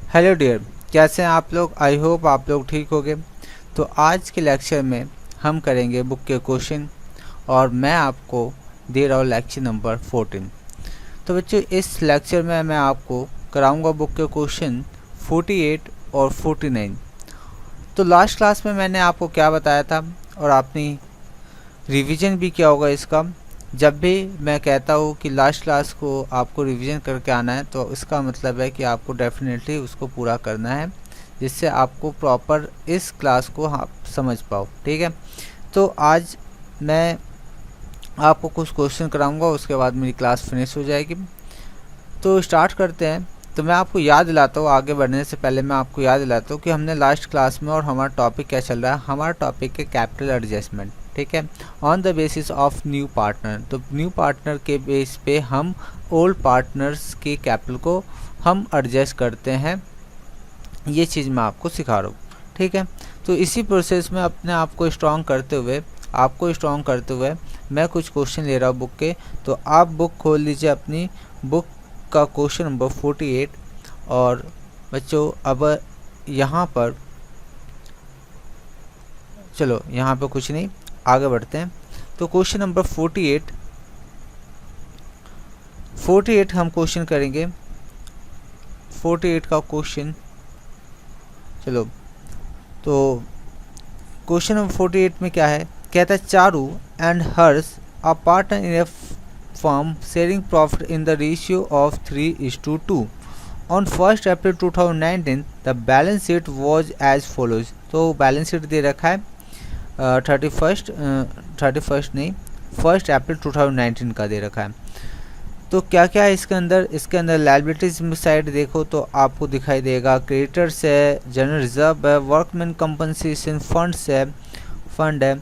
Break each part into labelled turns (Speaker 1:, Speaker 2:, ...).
Speaker 1: Hello dear, कैसे हैं आप लोग। आई होप आप लोग ठीक होंगे। तो आज के लेक्चर में हम करेंगे बुक के क्वेश्चन और मैं आपको दे रहा हूँ लेक्चर नंबर 14। तो बच्चों, इस लेक्चर में मैं आपको कराऊंगा बुक के क्वेश्चन 48 और 49। तो लास्ट क्लास में मैंने आपको क्या बताया था और आपने रिवीजन भी किया होगा इसका। जब भी मैं कहता हूँ कि लास्ट क्लास को आपको रिवीजन करके आना है, तो इसका मतलब है कि आपको डेफिनेटली उसको पूरा करना है, जिससे आपको प्रॉपर इस क्लास को आप समझ पाओ। ठीक है, तो आज मैं आपको कुछ क्वेश्चन कराऊंगा, उसके बाद मेरी क्लास फिनिश हो जाएगी। तो स्टार्ट करते हैं। तो मैं आपको याद दिलाता हूँ, आगे बढ़ने से पहले मैं आपको याद दिलाता हूँ कि हमने लास्ट क्लास में और हमारा टॉपिक क्या चल रहा है। हमारा टॉपिक है कैपिटल एडजस्टमेंट। ठीक है, on the basis of new partner. तो न्यू पार्टनर के बेस पे हम ओल्ड पार्टनर्स के कैपिटल को हम एडजस्ट करते हैं। ये चीज़ मैं आपको सिखा रहा हूँ। ठीक है, तो इसी प्रोसेस में अपने आप को स्ट्रॉन्ग करते हुए मैं कुछ क्वेश्चन ले रहा हूँ बुक के। तो आप बुक खोल लीजिए, अपनी बुक का क्वेश्चन नंबर 48। और बच्चों, अब यहाँ पर चलो, यहाँ पे कुछ नहीं, आगे बढ़ते हैं। तो क्वेश्चन नंबर 48 हम क्वेश्चन करेंगे। 48 का क्वेश्चन, चलो, तो क्वेश्चन नंबर 48 में क्या है, कहता है Charu and Harsh are partner in a firm sharing profit in the ratio of 3:2। On 1 April 2019 the balance sheet was as follows. तो बैलेंस शीट दे रखा है 1 अप्रैल 2019 का दे रखा है। तो क्या क्या है इसके अंदर लायबिलिटीज साइड देखो तो आपको दिखाई देगा क्रेडिटर्स है, जनरल रिजर्व है, वर्कमैन कंपनसेशन फंड है,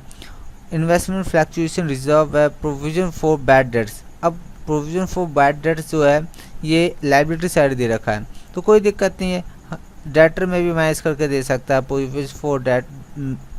Speaker 1: इन्वेस्टमेंट फ्लक्चुएशन रिजर्व है, प्रोविजन फॉर बैड डेट्स। अब प्रोविजन फॉर बैड डेट्स जो है ये लायबिलिटी साइड दे रखा है, तो कोई दिक्कत नहीं है, डेटर में भी मैच करके दे सकता है।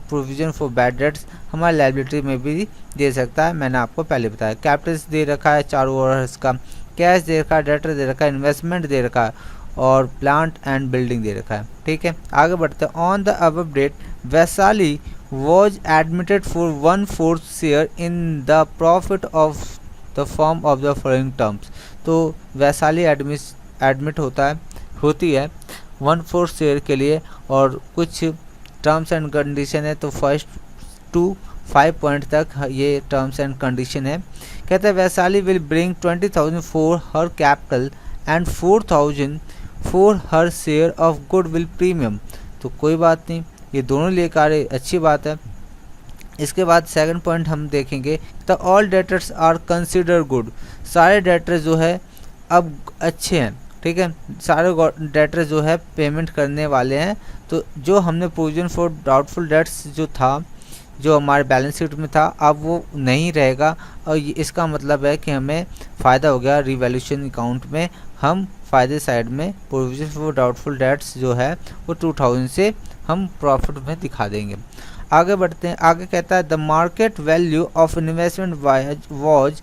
Speaker 1: प्रोविजन फॉर बैड डेट्स हमारे लायबिलिटी में भी दे सकता है, मैंने आपको पहले बताया। कैपिटल्स दे रखा है चारों ओर इसका, कैश दे रखा है, डेटर दे रखा है, इन्वेस्टमेंट दे रखा है और प्लांट एंड बिल्डिंग दे रखा है। ठीक है, आगे बढ़ते हैं। On the above date Vaishali was admitted for 1/4 share in the profit of the firm of the following terms. तो वैशाली एडमिट होती है 1/4 शेयर के लिए, और कुछ टर्म्स एंड कंडीशन है। तो फर्स्ट टू 5 पॉइंट तक ये टर्म्स एंड कंडीशन है। कहता है Vaishali will bring 20,000 for her capital and 4,000 for her share of goodwill premium. तो कोई बात नहीं, ये दोनों लेकर अच्छी बात है। इसके बाद सेकंड पॉइंट हम देखेंगे, the all debtors are consider good. सारे डेटर्स जो है अब अच्छे हैं। ठीक है, सारे डेटर जो है पेमेंट करने वाले हैं। तो जो हमने प्रोविजन फॉर डाउटफुल डेट्स जो था, जो हमारे बैलेंस शीट में था, अब वो नहीं रहेगा। और इसका मतलब है कि हमें फ़ायदा हो गया रिवैल्यूएशन अकाउंट में। हम फ़ायदे साइड में प्रोविजन फॉर डाउटफुल डेट्स जो है वो 2000 से हम प्रॉफिट में दिखा देंगे। आगे बढ़ते हैं। आगे कहता है the market value of investment was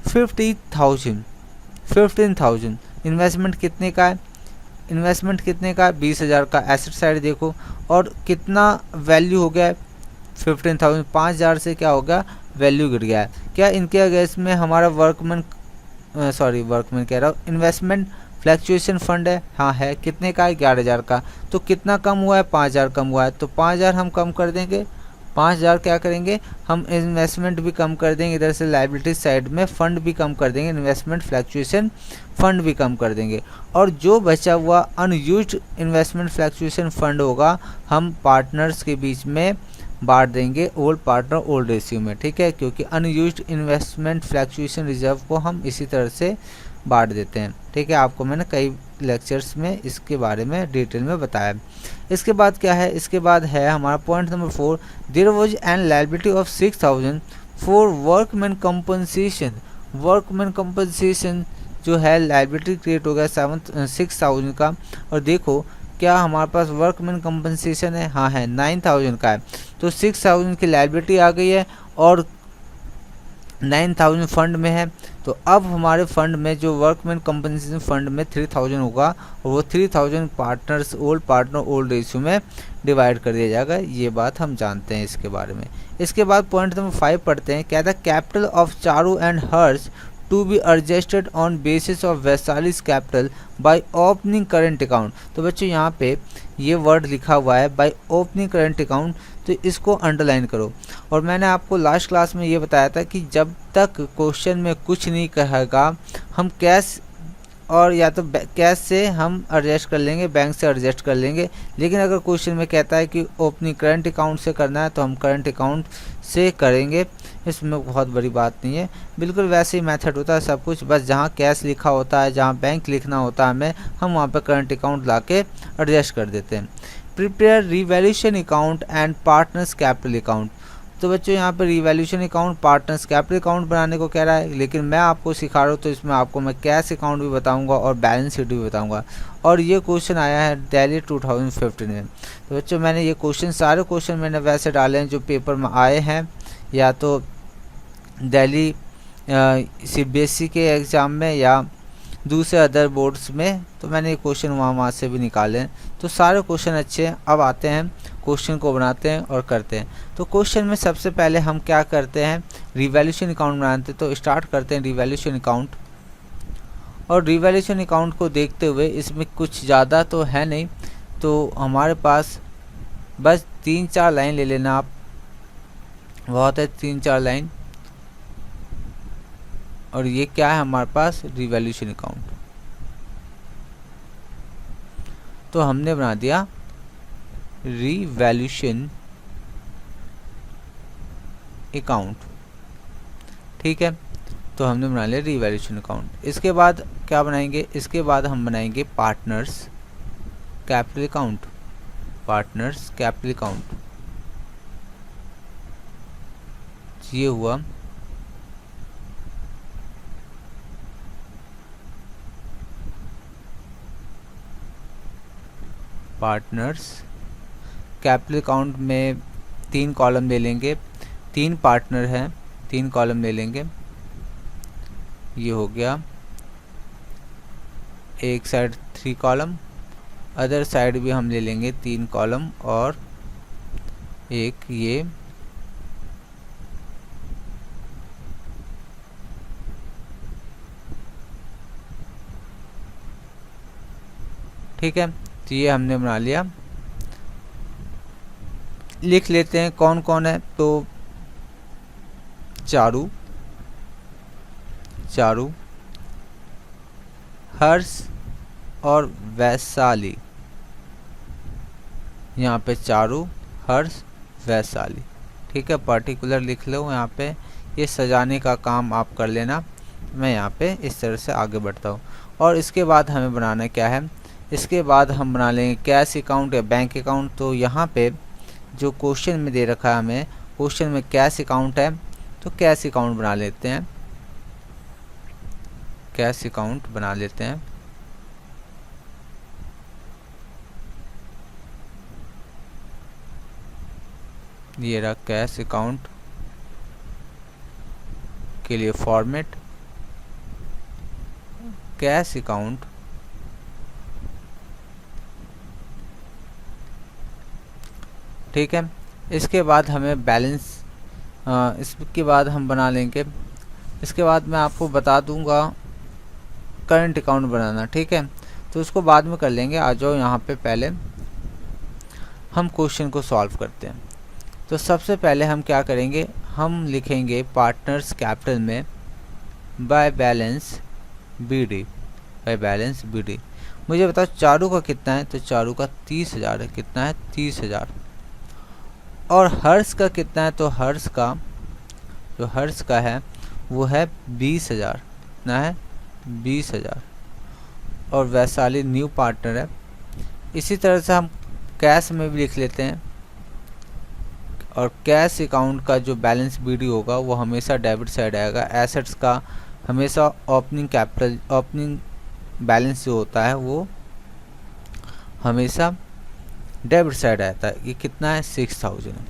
Speaker 1: 15,000। Investment कितने का है? 20,000 का। एसेट साइड देखो, और कितना वैल्यू हो गया है 15,000। 5,000 से क्या हो गया, वैल्यू गिर गया है। क्या इनके अगेंस्ट में हमारा वर्कमैन कह रहा हूँ, इन्वेस्टमेंट फ्लक्चुएशन फंड है? हाँ है। कितने का है? 11,000 का। तो कितना कम हुआ है? 5,000 कम हुआ है। तो 5,000 हम कम कर देंगे। 5,000 क्या करेंगे हम, इन्वेस्टमेंट भी कम कर देंगे, इधर से लायबिलिटी साइड में फंड भी कम कर देंगे, इन्वेस्टमेंट फ्लक्चुएशन फंड भी कम कर देंगे। और जो बचा हुआ अनयूज्ड इन्वेस्टमेंट फ्लक्चुएशन फंड होगा, हम पार्टनर्स के बीच में बांट देंगे, ओल्ड पार्टनर ओल्ड रेशियो में। ठीक है, क्योंकि अनयूज्ड इन्वेस्टमेंट फ्लक्चुएशन रिजर्व को हम इसी तरह से बांट देते हैं। ठीक है, आपको मैंने कई लेक्चर्स में इसके बारे में डिटेल में बताया। इसके बाद क्या है, इसके बाद है हमारा point number 4, there was an liability of 6,000 for workman compensation. Workman compensation जो है लायबिलिटी क्रिएट हो गया 6,000 का। और देखो क्या हमारे पास वर्कमैन कंपनसेशन है? हाँ है, 9,000 का है। तो 6,000 की लायबिलिटी आ गई है और 9000 फंड में है, तो अब हमारे फंड में जो वर्कमैन कंपनसेशन फंड में 3000 होगा और वो 3000 partners old partner old ratio में डिवाइड कर दिया जाएगा। ये बात हम जानते हैं इसके बारे में। इसके बाद पॉइंट नंबर 5 पढ़ते हैं। कहता है capital of Charu and Harsh to be adjusted on basis of Vaishali's capital by opening current account. तो बच्चों यहाँ पे ये वर्ड लिखा हुआ है बाय ओपनिंग करंट अकाउंट, तो इसको अंडरलाइन करो। और मैंने आपको लास्ट क्लास में ये बताया था कि जब तक क्वेश्चन में कुछ नहीं कहेगा हम कैश और या तो कैश से हम एडजस्ट कर लेंगे, बैंक से एडजस्ट कर लेंगे। लेकिन अगर क्वेश्चन में कहता है कि ओपनिंग करंट अकाउंट से करना है तो हम करंट अकाउंट से करेंगे। इसमें बहुत बड़ी बात नहीं है, बिल्कुल वैसे ही मेथड होता है सब कुछ। बस जहाँ कैश लिखा होता है, जहाँ बैंक लिखना होता है हमें, हम वहाँ पर करंट अकाउंट ला के एडजस्ट कर देते हैं। Prepare revaluation account and partners capital account. तो बच्चों यहाँ पर revaluation account partners capital account बनाने को कह रहा है, लेकिन मैं आपको सिखा रहा हूँ तो इसमें आपको मैं कैश अकाउंट भी बताऊंगा और बैलेंस शीट भी बताऊंगा। और ये क्वेश्चन आया है दिल्ली 2015 में। तो बच्चों मैंने ये क्वेश्चन सारे क्वेश्चन मैंने वैसे डाले हैं जो पेपर में आए हैं, या तो दिल्ली CBSE के एग्ज़ाम में या दूसरे अदर बोर्ड्स में, तो मैंने ये क्वेश्चन वहाँ से भी निकाले हैं। तो सारे क्वेश्चन अच्छे हैं। अब आते हैं क्वेश्चन को बनाते हैं और करते हैं। तो क्वेश्चन में सबसे पहले हम क्या करते हैं, रिवैल्यूएशन अकाउंट बनाते हैं। तो स्टार्ट करते हैं रिवैल्यूएशन अकाउंट। और रिवैल्यूएशन अकाउंट को देखते हुए इसमें कुछ ज़्यादा तो है नहीं, तो हमारे पास बस 3-4 लाइन ले लेना आप, बहुत है 3-4 लाइन। और ये क्या है हमारे पास, रिवैल्यूएशन अकाउंट। तो हमने बना दिया रिवैल्यूएशन अकाउंट, ठीक है। तो हमने बना लिया रिवैल्यूएशन अकाउंट। इसके बाद क्या बनाएंगे, इसके बाद हम बनाएंगे partners capital account. Partners capital account ये हुआ। पार्टनर्स कैपिटल अकाउंट में 3 कॉलम ले लेंगे, 3 पार्टनर हैं, 3 कॉलम ले लेंगे। ये हो गया एक साइड 3 कॉलम, अदर साइड भी हम ले लेंगे 3 कॉलम और एक ये। ठीक है, तो ये हमने बना लिया। लिख लेते हैं कौन कौन है। तो चारू, चारू, हर्ष और वैशाली। यहाँ पे चारू, हर्ष, वैशाली, ठीक है। पर्टिकुलर लिख लो यहाँ पे, ये सजाने का काम आप कर लेना। मैं यहाँ पे इस तरह से आगे बढ़ता हूँ। और इसके बाद हमें बनाना क्या है, इसके बाद हम बना लेंगे कैश अकाउंट या बैंक अकाउंट। तो यहाँ पे जो क्वेश्चन में दे रखा है हमें, क्वेश्चन में कैश अकाउंट है, तो कैश अकाउंट बना लेते हैं, कैश अकाउंट बना लेते हैं। ये रहा कैश अकाउंट के लिए फॉर्मेट, कैश अकाउंट। ठीक है, इसके बाद हमें बैलेंस, इसके बाद हम बना लेंगे। इसके बाद मैं आपको बता दूंगा करंट अकाउंट बनाना, ठीक है। तो उसको बाद में कर लेंगे। आ जाओ यहाँ पे, पहले हम क्वेश्चन को सॉल्व करते हैं। तो सबसे पहले हम क्या करेंगे, हम लिखेंगे पार्टनर्स कैपिटल में by balance BD, by balance BD। मुझे बताओ चारू का कितना है, तो चारू का 30,000 है। कितना है, 30,000। और हर्ष का कितना है, तो हर्ष का, जो हर्ष का है वो है 20,000। कितना है, 20,000। और वैशाली न्यू पार्टनर है। इसी तरह से हम कैश में भी लिख लेते हैं। और कैश अकाउंट का जो बैलेंस BD होगा वो हमेशा डेबिट साइड आएगा। एसेट्स का हमेशा ओपनिंग कैपिटल, ओपनिंग बैलेंस जो होता है वो हमेशा डेबिट साइड आता है। ये कितना है, 6,000 है।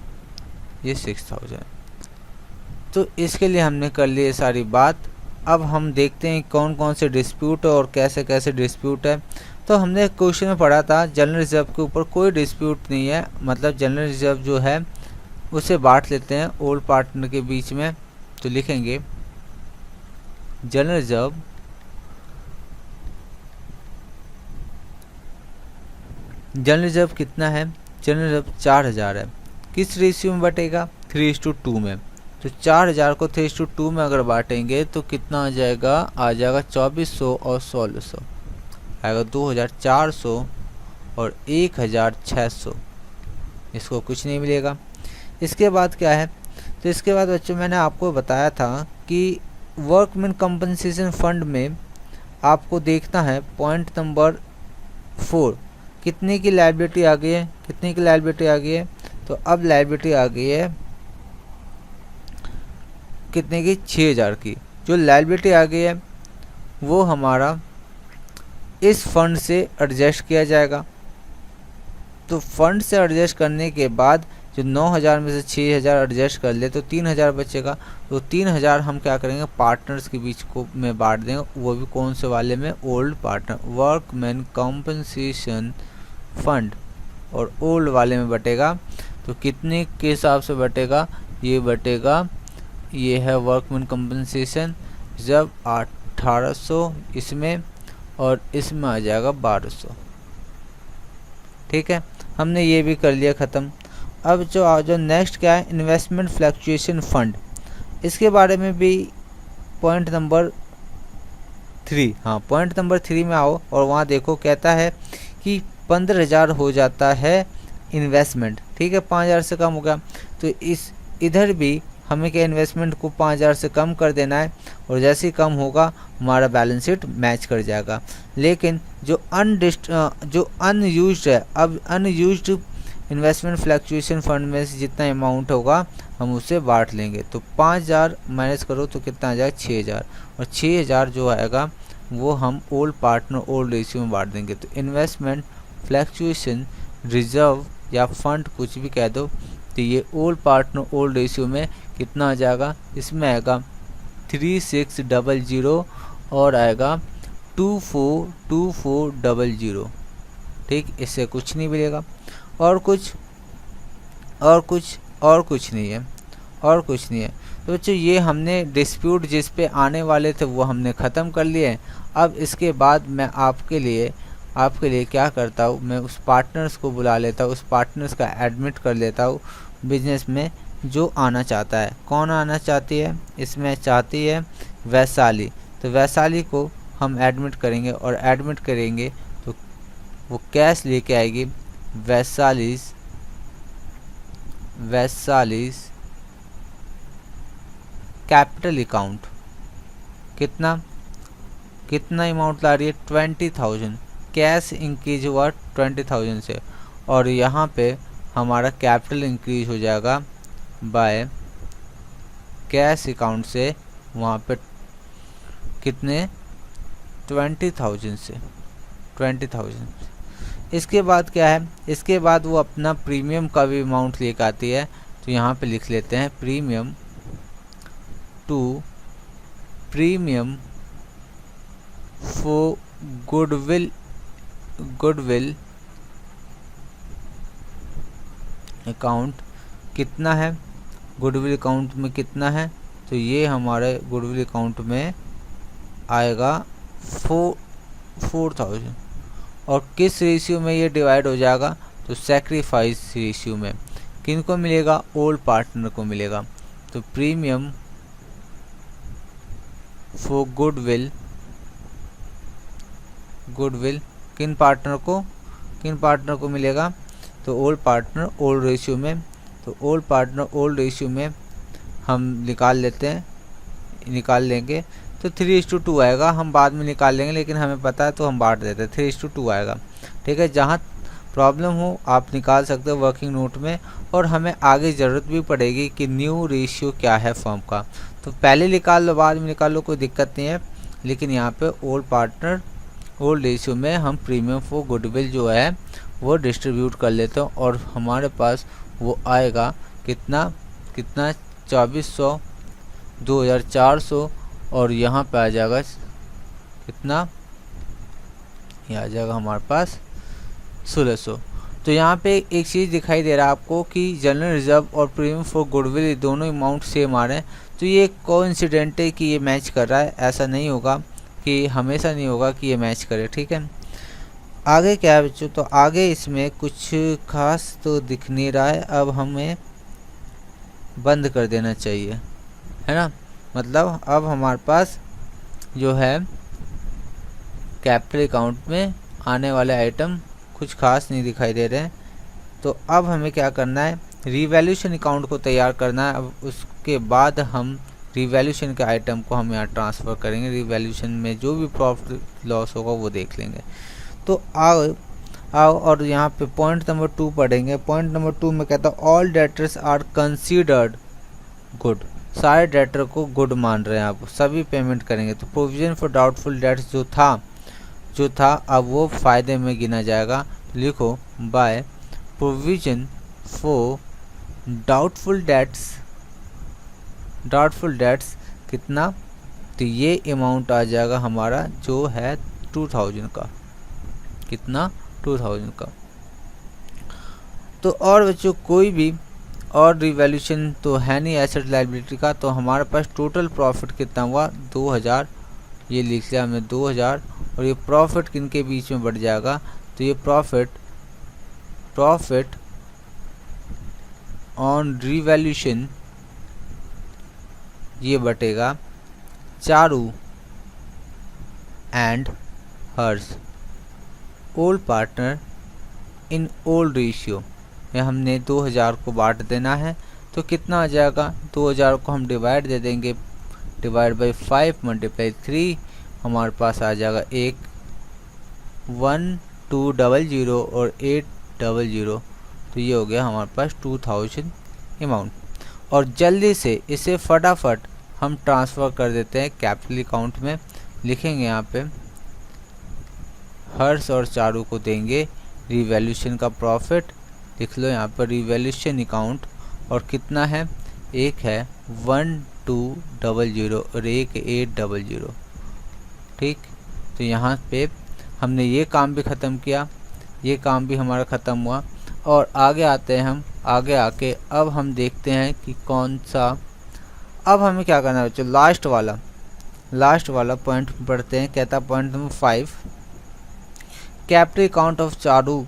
Speaker 1: ये 6,000 है। तो इसके लिए हमने कर ली ये सारी बात। अब हम देखते हैं कौन कौन से डिस्प्यूट है और कैसे कैसे डिस्प्यूट है। तो हमने क्वेश्चन में पढ़ा था जनरल रिजर्व के ऊपर कोई डिस्प्यूट नहीं है, मतलब जनरल रिजर्व जो है उसे बांट लेते हैं ओल्ड पार्टनर के बीच में। तो लिखेंगे जनरल रिजर्व कितना है, जनरल रिजर्व 4000 है। किस रेशियो में बटेगा, 3:2 में। तो 4000 को 3:2 में अगर बांटेंगे तो कितना आ जाएगा, 2400 और 1600 आएगा 2400 और 1600, इसको कुछ नहीं मिलेगा। इसके बाद क्या है, तो इसके बाद बच्चों मैंने आपको बताया था कि वर्कमैन कंपनसेशन फंड में आपको देखना है पॉइंट नंबर 4 कितने की लायबिलिटी आ गई है, कितने की लायबिलिटी आ गई है। तो अब लायबिलिटी आ गई है कितने की, 6000 की। जो लायबिलिटी आ गई है वो हमारा इस फंड से एडजस्ट किया जाएगा। तो फंड से एडजस्ट करने के बाद जो 9000 में से 6000 एडजस्ट कर ले तो 3000 बचेगा। तो 3000 हम क्या करेंगे, पार्टनर्स के बीच को में बांट देंगे, वो भी कौन से वाले में, old partner workman compensation fund, और ओल्ड वाले में बटेगा। तो कितने के हिसाब से बटेगा, ये बटेगा, ये है वर्कमैन कॉम्पनसेशन जब 1800 इसमें और इसमें आ जाएगा 1200। ठीक है, हमने ये भी कर लिया ख़त्म। अब जो नेक्स्ट क्या है, इन्वेस्टमेंट फ्लक्चुएशन फंड, इसके बारे में भी पॉइंट नंबर 3, हाँ पॉइंट नंबर 3 में आओ और वहाँ देखो कहता है कि 15000 हो जाता है इन्वेस्टमेंट। ठीक है, 5000 से कम हो गया तो इधर भी हमें क्या इन्वेस्टमेंट को 5000 से कम कर देना है, और जैसे ही कम होगा हमारा बैलेंस शीट मैच कर जाएगा। लेकिन जो अनयूज्ड है, अब अनयूज्ड इन्वेस्टमेंट फ्लक्चुएशन फंड में से जितना अमाउंट होगा हम उसे बांट लेंगे। तो 5000 माइनस करो तो कितना आ जाएगा, 6000, और 6000 जो आएगा वो हम ओल्ड पार्टनर ओल्ड रेशियो में बांट देंगे। तो इन्वेस्टमेंट फ्लक्चुएशन रिजर्व या फंड कुछ भी कह दो, तो ये ओल्ड पार्टनर ओल्ड रेशियो में कितना आ जाएगा, इसमें आएगा 3600 और आएगा 242400। ठीक, इससे कुछ नहीं मिलेगा, और कुछ नहीं है, और कुछ नहीं है। तो बच्चों ये हमने डिस्प्यूट जिस पे आने वाले थे वो हमने ख़त्म कर लिए। अब इसके बाद मैं आपके लिए क्या करता हूँ, मैं उस पार्टनर्स को बुला लेता हूँ, उस पार्टनर्स का एडमिट कर लेता हूँ बिजनेस में जो आना चाहता है। कौन आना चाहती है, इसमें चाहती है वैशाली। तो वैशाली को हम एडमिट करेंगे, और एडमिट करेंगे तो वो कैश लेके आएगी वैशालीज कैपिटल अकाउंट। कितना अमाउंट ला रही है, 20000। कैश इंक्रीज हुआ 20000 से, और यहाँ पे हमारा कैपिटल इंक्रीज हो जाएगा बाय कैश अकाउंट से, वहाँ पे कितने, 20000 से 20000। इसके बाद क्या है, इसके बाद वो अपना प्रीमियम का भी अमाउंट लेकर आती है। तो यहाँ पे लिख लेते हैं प्रीमियम फॉर गुडविल अकाउंट कितना है, गुडविल अकाउंट में कितना है। तो ये हमारे गुडविल अकाउंट में आएगा 4000, और किस रेशियो में ये डिवाइड हो जाएगा, तो सैक्रिफाइस रेशियो में। किनको मिलेगा, ओल्ड पार्टनर को मिलेगा। तो प्रीमियम फॉर गुडविल किन पार्टनर को मिलेगा, तो ओल्ड पार्टनर ओल्ड रेशियो में। तो ओल्ड पार्टनर ओल्ड रेशियो में हम निकाल लेंगे तो 3:2 आएगा। हम बाद में निकाल लेंगे, लेकिन हमें पता है तो हम बांट देते हैं, 3:2 आएगा। ठीक है, जहाँ प्रॉब्लम हो आप निकाल सकते हो वर्किंग नोट में, और हमें आगे ज़रूरत भी पड़ेगी कि न्यू रेशियो क्या है फर्म का। तो पहले निकाल लो, बाद में निकाल लो, कोई दिक्कत नहीं है। लेकिन यहाँ पे ओल्ड पार्टनर ओल्ड रेशियो में हम प्रीमियम फॉर गुडविल जो है वो डिस्ट्रीब्यूट कर लेते हैं, और हमारे पास वो आएगा कितना 2400 2400 और यहाँ पे आ जाएगा कितना, ये आ जाएगा हमारे पास 1600। तो यहाँ पे एक चीज़ दिखाई दे रहा है आपको कि जनरल रिजर्व और प्रीमियम फॉर गुडविल दोनों अमाउंट सेम आ रहे हैं। तो ये कोइंसिडेंट है कि ये मैच कर रहा है, ऐसा नहीं होगा कि हमेशा नहीं होगा कि ये मैच करे, ठीक है। आगे क्या है बच्चों, तो आगे इसमें कुछ खास तो दिख नहीं रहा है, अब हमें बंद कर देना चाहिए, है ना। मतलब अब हमारे पास जो है कैपिटल अकाउंट में आने वाले आइटम कुछ खास नहीं दिखाई दे रहे हैं। तो अब हमें क्या करना है, रिवैल्यूएशन अकाउंट को तैयार करना है। अब उसके बाद हम रिवैल्यूएशन के आइटम को हम यहाँ ट्रांसफ़र करेंगे, रिवैल्यूएशन में जो भी प्रॉफिट लॉस होगा वो देख लेंगे। तो आओ और यहाँ पे पॉइंट नंबर 2 पढ़ेंगे। पॉइंट नंबर 2 में कहता है all debtors are considered good, सारे डेटर को गुड मान रहे हैं, आप सभी पेमेंट करेंगे। तो प्रोविजन फॉर डाउटफुल डेट्स जो था अब वो फ़ायदे में गिना जाएगा। लिखो by provision for doubtful debts कितना, तो ये अमाउंट आ जाएगा हमारा जो है 2000 का, कितना 2000 का। तो और बच्चों कोई भी और रिवैल्यूएशन तो है नहीं एसेट लायबिलिटी का, तो हमारे पास टोटल प्रॉफिट कितना हुआ 2000, ये लिख लिया हमने 2000। और ये प्रॉफिट किन के बीच में बढ़ जाएगा, तो ये प्रॉफिट ऑन रिवैल्यूएशन ये बटेगा Charu and Harsh old partner in old ratio में हमने 2000 को बांट देना है। तो कितना आ जाएगा, 2000 को हम डिवाइड दे देंगे, डिवाइड बाई 5 मल्टीप्लाई 3, हमारे पास आ जाएगा 1200 और 800। तो ये हो गया हमारे पास 2000 अमाउंट। और जल्दी से इसे फटाफट हम ट्रांसफ़र कर देते हैं कैपिटल अकाउंट में। लिखेंगे यहाँ पे हर्ष और चारू को देंगे रिवैल्यूएशन का प्रॉफिट, लिख लो यहाँ पर रिवैल्यूएशन अकाउंट, और कितना है, एक है 1200 और एक 800, ठीक। तो यहाँ पे हमने ये काम भी ख़त्म किया, ये काम भी हमारा ख़त्म हुआ। और आगे आते हैं हम, आगे आके अब हम देखते हैं कि कौन सा, अब हमें क्या करना है बच्चों, लास्ट वाला पॉइंट पढ़ते हैं। कहता point number 5, capital account of Charu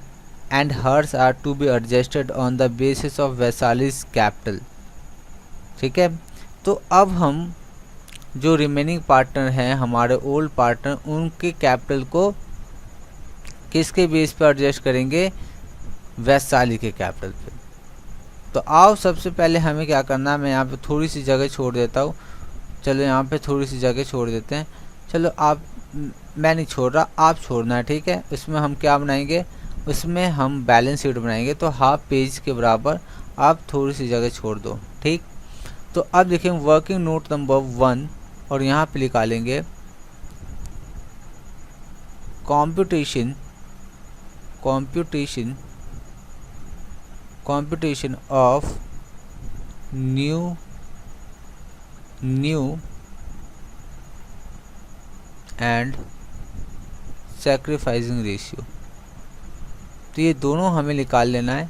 Speaker 1: and Harsh are to be adjusted on the basis of Vaishali's capital, ठीक है। तो अब हम जो रिमेनिंग पार्टनर हैं हमारे ओल्ड पार्टनर, उनके कैपिटल को किसके बेस पर एडजस्ट करेंगे, वैशाली के कैपिटल पे। तो आओ सबसे पहले हमें क्या करना है, मैं यहाँ पे थोड़ी सी जगह छोड़ देता हूँ, चलो यहाँ पे थोड़ी सी जगह छोड़ देते हैं। चलो आप, मैं नहीं छोड़ रहा, आप छोड़ना है, ठीक है। उसमें हम क्या बनाएंगे, उसमें हम बैलेंस शीट बनाएंगे। तो हाफ पेज के बराबर आप थोड़ी सी जगह छोड़ दो, ठीक। तो अब देखें वर्किंग नोट नंबर 1 और यहाँ पे निकालेंगे computation of new and sacrificing ratio. तो ये दोनों हमें निकाल लेना है,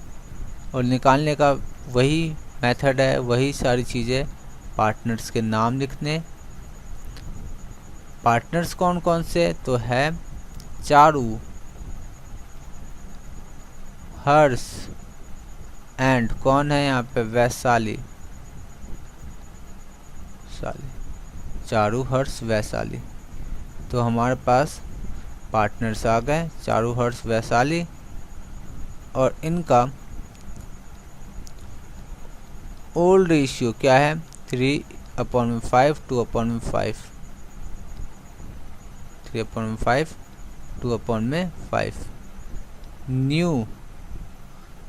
Speaker 1: और निकालने का वही मेथड है, वही सारी चीज़ें। पार्टनर्स के नाम लिखने, पार्टनर्स कौन कौन से, तो है चारू, हर्ष एंड कौन है यहाँ पे, वैशाली, चारू, हर्ष, वैशाली। तो हमारे पास पार्टनर्स आ गए चारू, हर्ष, वैशाली, और इनका ओल्ड रेशियो क्या है, 3/5, 2/5, 3/5, 2/5। न्यू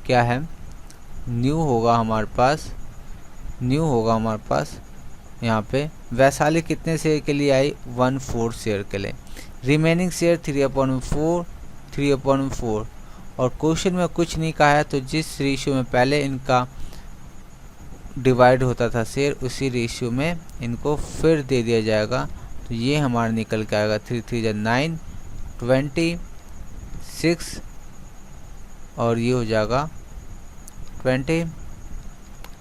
Speaker 1: क्या है, न्यू होगा हमारे पास यहाँ पे वैशाली कितने शेयर के लिए आई, 1/4 शेयर के लिए। Remaining share 3/4। और क्वेश्चन में कुछ नहीं कहा है, तो जिस रेशियो में पहले इनका डिवाइड होता था शेयर, उसी रेशियो में इनको फिर दे दिया जाएगा। तो ये हमारा निकल के आएगा 3 3 9 26 और ये हो जाएगा 20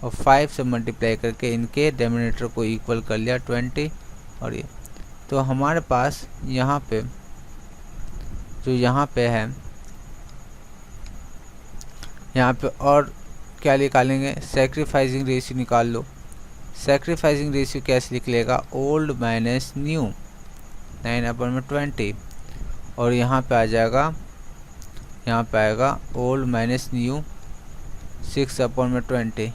Speaker 1: और 5 से मल्टीप्लाई करके इनके डिनोमिनेटर को इक्वल कर लिया 20 और ये। तो हमारे पास यहाँ पे जो यहाँ पे है, यहाँ पे और क्या निकालेंगे, सैक्रिफाइसिंग रेशियो निकाल लो। सैक्रिफाइसिंग रेशियो कैसे निकलेगा, ओल्ड माइनस न्यू 9/20 और यहाँ पे आ जाएगा, यहाँ पे आएगा ओल्ड माइनस न्यू 6/20।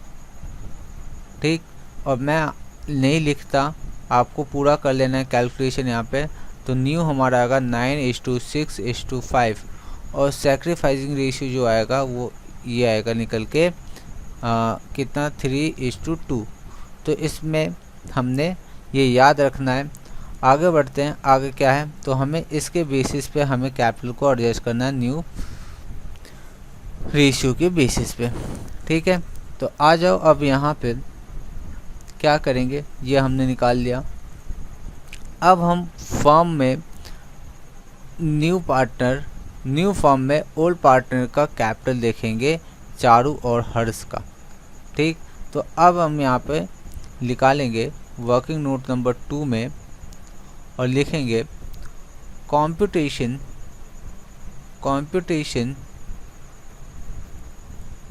Speaker 1: ठीक, और मैं नहीं लिखता, आपको पूरा कर लेना है कैलकुलेशन यहाँ पे। तो न्यू हमारा आएगा 9:6:5 और सैक्रिफाइसिंग रेशियो जो आएगा वो ये आएगा निकल के कितना 3:2। तो इसमें हमने ये याद रखना है। आगे बढ़ते हैं, आगे क्या है, तो हमें इसके बेसिस पे हमें कैपिटल को एडजस्ट करना है न्यू रेशियो के बेसिस पे। ठीक है, तो आ जाओ अब यहाँ पे क्या करेंगे, ये हमने निकाल लिया। अब हम फॉर्म में न्यू फॉर्म में ओल्ड पार्टनर का कैपिटल देखेंगे, चारू और हर्ष का। ठीक, तो अब हम यहाँ पे निकालेंगे वर्किंग नोट नंबर 2 में और लिखेंगे computation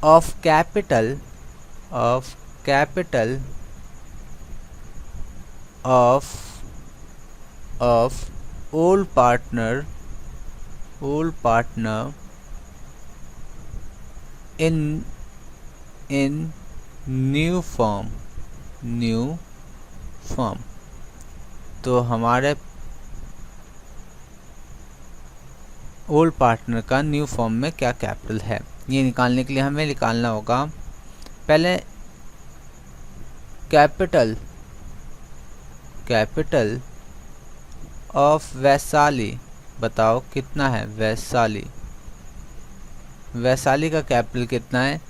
Speaker 1: of capital of old partner in new form. तो हमारे ओल्ड पार्टनर का न्यू फॉर्म में क्या कैपिटल है, ये निकालने के लिए हमें निकालना होगा पहले कैपिटल ऑफ वैशाली। बताओ कितना है वैशाली का कैपिटल कितना है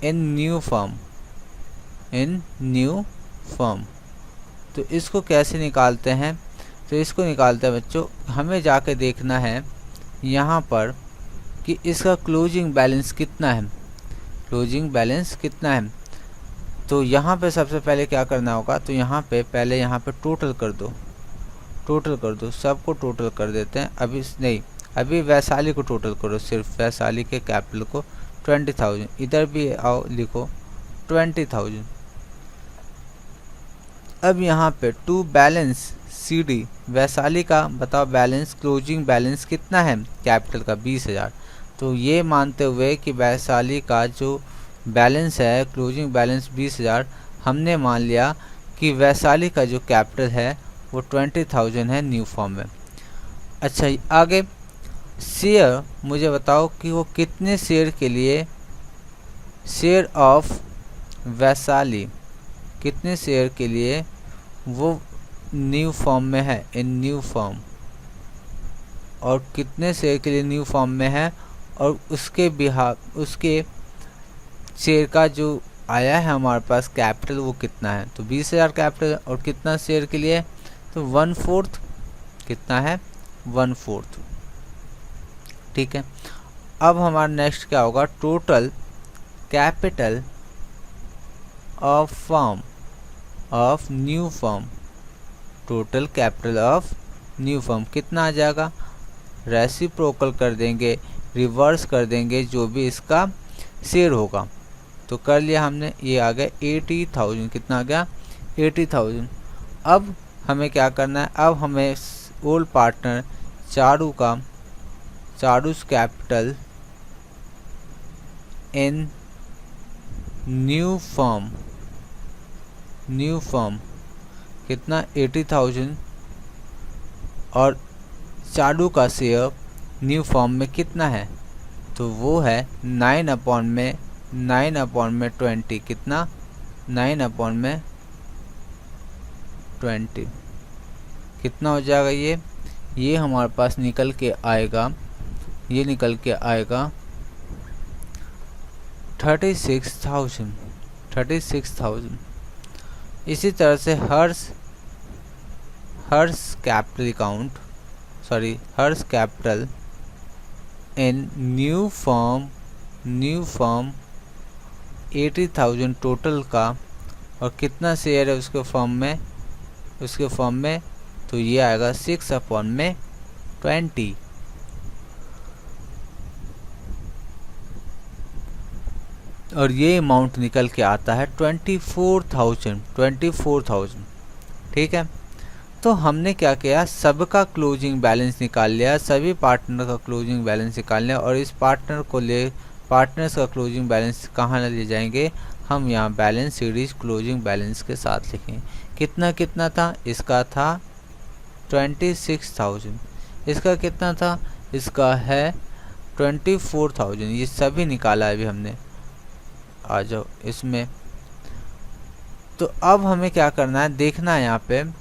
Speaker 1: इन न्यू फॉर्म। तो इसको कैसे निकालते हैं, तो इसको निकालते हैं बच्चों, हमें जाके देखना है यहाँ पर कि इसका क्लोजिंग बैलेंस कितना है। तो यहाँ पे सबसे पहले क्या करना होगा, तो यहाँ पे पहले यहाँ पे टोटल कर दो, सबको टोटल कर देते हैं। अभी वैशाली को टोटल करो, सिर्फ वैशाली के कैपिटल को 20,000। इधर भी आओ, लिखो 20,000। अब यहाँ पे टू बैलेंस CD वैशाली का बताओ बैलेंस, क्लोजिंग बैलेंस कितना है कैपिटल का 20,000। तो ये मानते हुए कि वैशाली का जो बैलेंस है क्लोजिंग बैलेंस 20,000, हमने मान लिया कि वैशाली का जो कैपिटल है वो 20,000 है न्यू फॉर्म में। अच्छा, आगे शेयर मुझे बताओ कि वो कितने शेयर के लिए, शेयर ऑफ वैशाली कितने शेयर के लिए वो न्यू फॉर्म में है इन न्यू फॉर्म, और कितने शेयर के लिए न्यू फॉर्म में है, और उसके शेयर का जो आया है हमारे पास कैपिटल वो कितना है। तो 20,000 कैपिटल और कितना शेयर के लिए, तो 1/4 कितना है 1/4। ठीक है, अब हमारा नेक्स्ट क्या होगा, total capital of new form. Total capital of new form कितना आ जाएगा, रेसिप्रोकल कर देंगे, रिवर्स कर देंगे जो भी इसका शेयर होगा। तो कर लिया हमने, ये आ गया 80,000। कितना आ गया 80,000। अब हमें क्या करना है, अब हमें ओल्ड पार्टनर चारू's कैपिटल इन न्यू फॉर्म कितना 80,000, और चारू का शेयर न्यू फॉर्म में कितना है, तो वो है 9/20। कितना 9/20 कितना हो जाएगा, ये हमारे पास निकल के आएगा, 36,000। 36,000। इसी तरह से Harsh capital in new firm 80,000 total का, और कितना शेयर है उसके फर्म में, तो ये आएगा 6/20। और ये अमाउंट निकल के आता है 24,000। ठीक है, तो हमने क्या किया, सबका क्लोजिंग बैलेंस निकाल लिया, सभी पार्टनर का क्लोजिंग बैलेंस निकाल लिया। और इस पार्टनर्स का क्लोजिंग बैलेंस कहाँ ले जाएंगे, हम यहाँ बैलेंस सीरीज क्लोजिंग बैलेंस के साथ लिखेंगे। कितना था, इसका था 26,000, इसका कितना था, इसका है 24,000। ये सभी निकाला है अभी हमने। आ जाओ इसमें। तो अब हमें क्या करना है, देखना है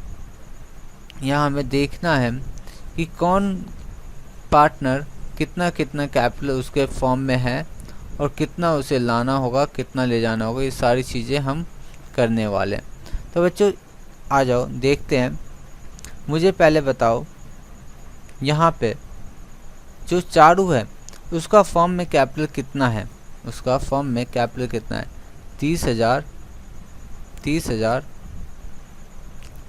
Speaker 1: यहाँ हमें देखना है कि कौन पार्टनर कितना कैपिटल उसके फॉर्म में है, और कितना उसे लाना होगा, कितना ले जाना होगा, ये सारी चीज़ें हम करने वाले हैं। तो बच्चों आ जाओ देखते हैं। मुझे पहले बताओ, यहाँ पे जो चारू है उसका फॉर्म में कैपिटल कितना है, उसका फॉर्म में कैपिटल कितना है, 30,000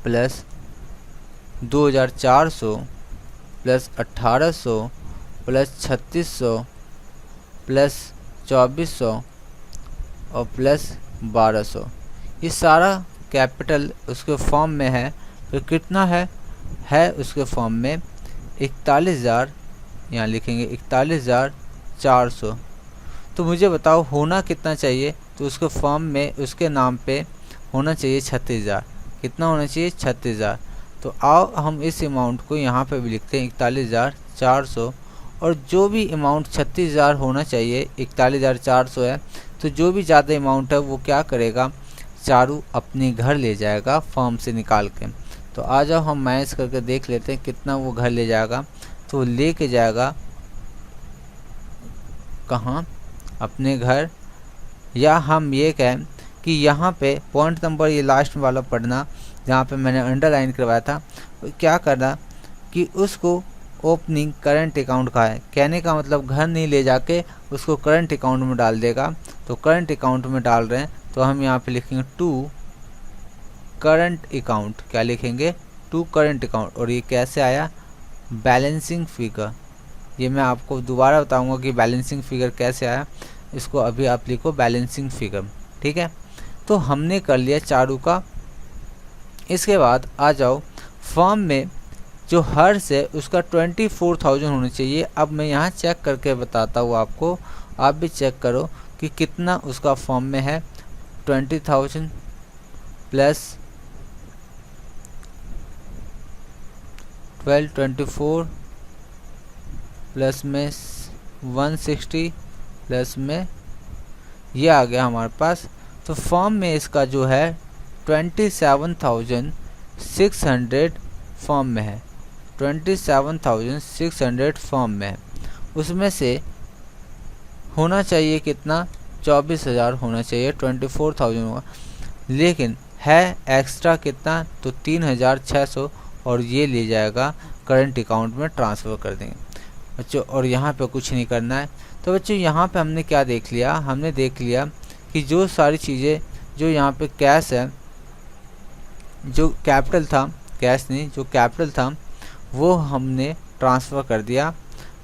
Speaker 1: प्लस 2,400 प्लस 1,800 प्लस 3,600 प्लस 2,400 और प्लस 1,200। ये सारा कैपिटल उसके फॉर्म में है। तो कितना है उसके फॉर्म में 41,000, यहाँ लिखेंगे 41,400। तो मुझे बताओ होना कितना चाहिए, तो उसके फॉर्म में उसके नाम पे होना चाहिए 36,000। कितना होना चाहिए, 36,000। तो आओ हम इस अमाउंट को यहाँ पे भी लिखते हैं 41,400, और जो भी अमाउंट 36,000 होना चाहिए, 41,400 है, तो जो भी ज़्यादा अमाउंट है वो क्या करेगा, चारू अपने घर ले जाएगा फॉर्म से निकाल के। तो आ जाओ हम मैच करके देख लेते हैं कितना वो घर ले जाएगा। तो ले के जाएगा कहाँ, अपने घर। या हम ये कहें कि यहाँ पे पॉइंट नंबर ये लास्ट वाला पढ़ना, जहाँ पे मैंने अंडरलाइन करवाया था, क्या करना कि उसको ओपनिंग करंट अकाउंट का है, कहने का मतलब घर नहीं ले जाके उसको करंट अकाउंट में डाल देगा। तो करंट अकाउंट में डाल रहे हैं, तो हम यहाँ पे लिखेंगे टू करंट अकाउंट। क्या लिखेंगे, टू करंट अकाउंट। और ये कैसे आया, बैलेंसिंग फिगर। ये मैं आपको दोबारा बताऊंगा कि बैलेंसिंग फिगर कैसे आया, इसको अभी आप लिखो बैलेंसिंग फिगर। ठीक है, तो हमने कर लिया चारू का। इसके बाद आ जाओ फॉर्म में जो हर्ष है उसका 24,000 होना चाहिए। अब मैं यहाँ चेक करके बताता हूँ आपको, आप भी चेक करो कि कितना उसका फॉर्म में है। 20,000 प्लस 1224 प्लस में 160 प्लस में ये आ गया हमारे पास। तो फॉर्म में इसका जो है 27,600 फॉर्म में है, 27,600 फॉर्म में है। उसमें से होना चाहिए कितना, 24,000 होना चाहिए, 24,000 होगा, लेकिन है एक्स्ट्रा कितना, तो 3,600, और ये ले जाएगा करंट अकाउंट में ट्रांसफ़र कर देंगे बच्चों। और यहाँ पे कुछ नहीं करना है। तो बच्चों यहाँ पे हमने क्या देख लिया, हमने देख लिया कि जो सारी चीज़ें जो यहाँ पे कैश है, जो कैपिटल था, कैश नहीं जो कैपिटल था वो हमने ट्रांसफ़र कर दिया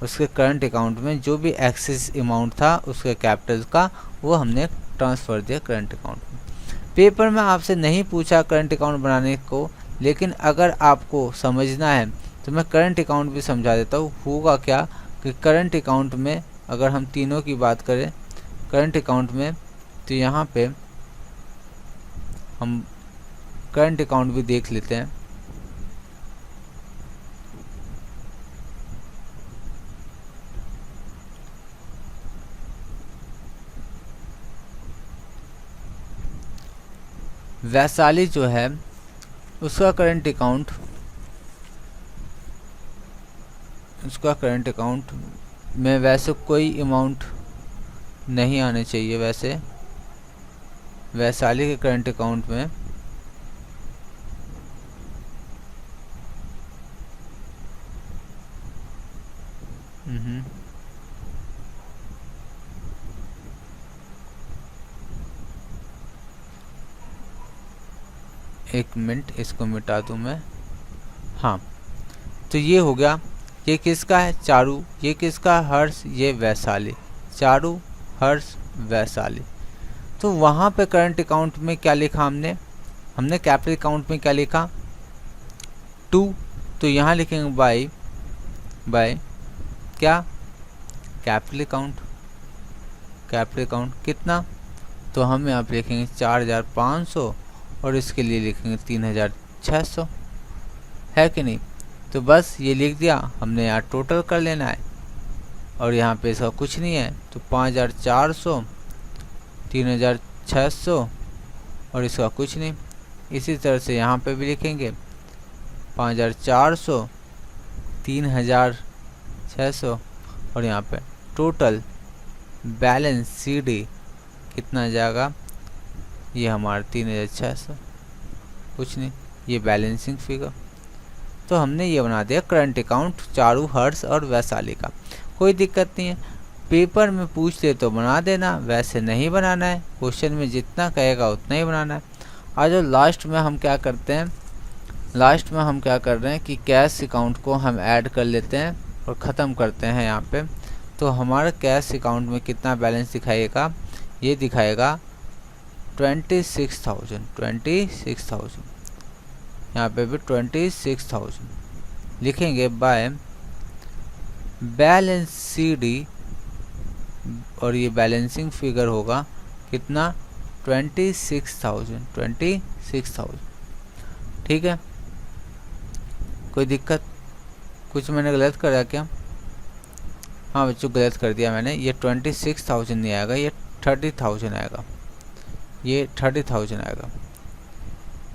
Speaker 1: उसके करंट अकाउंट में। जो भी एक्सेस अमाउंट था उसके कैपिटल का वो हमने ट्रांसफ़र दिया करंट अकाउंट में। पेपर में आपसे नहीं पूछा करंट अकाउंट बनाने को, लेकिन अगर आपको समझना है तो मैं करंट अकाउंट भी समझा देता हूँ। होगा क्या कि करंट अकाउंट में अगर हम तीनों की बात करें करंट अकाउंट में, तो यहाँ पे हम करंट अकाउंट भी देख लेते हैं। वैशाली जो है उसका करंट अकाउंट में वैसे कोई अमाउंट नहीं आने चाहिए वैसे, वैशाली के करंट अकाउंट में एक मिनट, इसको मिटा दूं मैं। हाँ, तो ये हो गया। ये किसका है? चारू। ये किसका? हर्ष। ये वैशाली। चारू, हर्ष, वैशाली। तो वहाँ पे करंट अकाउंट में क्या लिखा हमने? हमने कैपिटल अकाउंट में क्या लिखा? 2। तो यहाँ लिखेंगे बाय क्या? Capital account. कैपिटल अकाउंट कितना? तो हम यहाँ पे लिखेंगे 4500 और इसके लिए लिखेंगे 3600, है कि नहीं? तो बस ये लिख दिया हमने, यहाँ टोटल कर लेना है और यहाँ पे इसका कुछ नहीं है। तो 5400, 3600 और इसका कुछ नहीं। इसी तरह से यहाँ पे भी लिखेंगे 5400, 3600 और यहाँ पे टोटल बैलेंस CD कितना जाएगा? ये हमारा 3600, कुछ नहीं, ये बैलेंसिंग फिगर। तो हमने ये बना दिया करंट अकाउंट चारू, हर्ष और वैशाली का। कोई दिक्कत नहीं है, पेपर में पूछ ले तो बना देना, वैसे नहीं बनाना है। क्वेश्चन में जितना कहेगा उतना ही बनाना है। आज लास्ट में हम क्या करते हैं? लास्ट में हम क्या कर रहे हैं कि कैश अकाउंट को हम ऐड कर लेते हैं और ख़त्म करते हैं यहाँ पे। तो हमारा कैश अकाउंट में कितना बैलेंस दिखाएगा? ये दिखाएगा 26,000। यहाँ पे भी 26,000 लिखेंगे बाय बैलेंस CD और ये बैलेंसिंग फिगर होगा कितना? 26,000। ठीक है, कोई दिक्कत? कुछ मैंने गलत करा क्या? हाँ बच्चों, गलत कर दिया मैंने। ये 26,000 नहीं आएगा, ये 30,000 आएगा। ये 30,000 आएगा,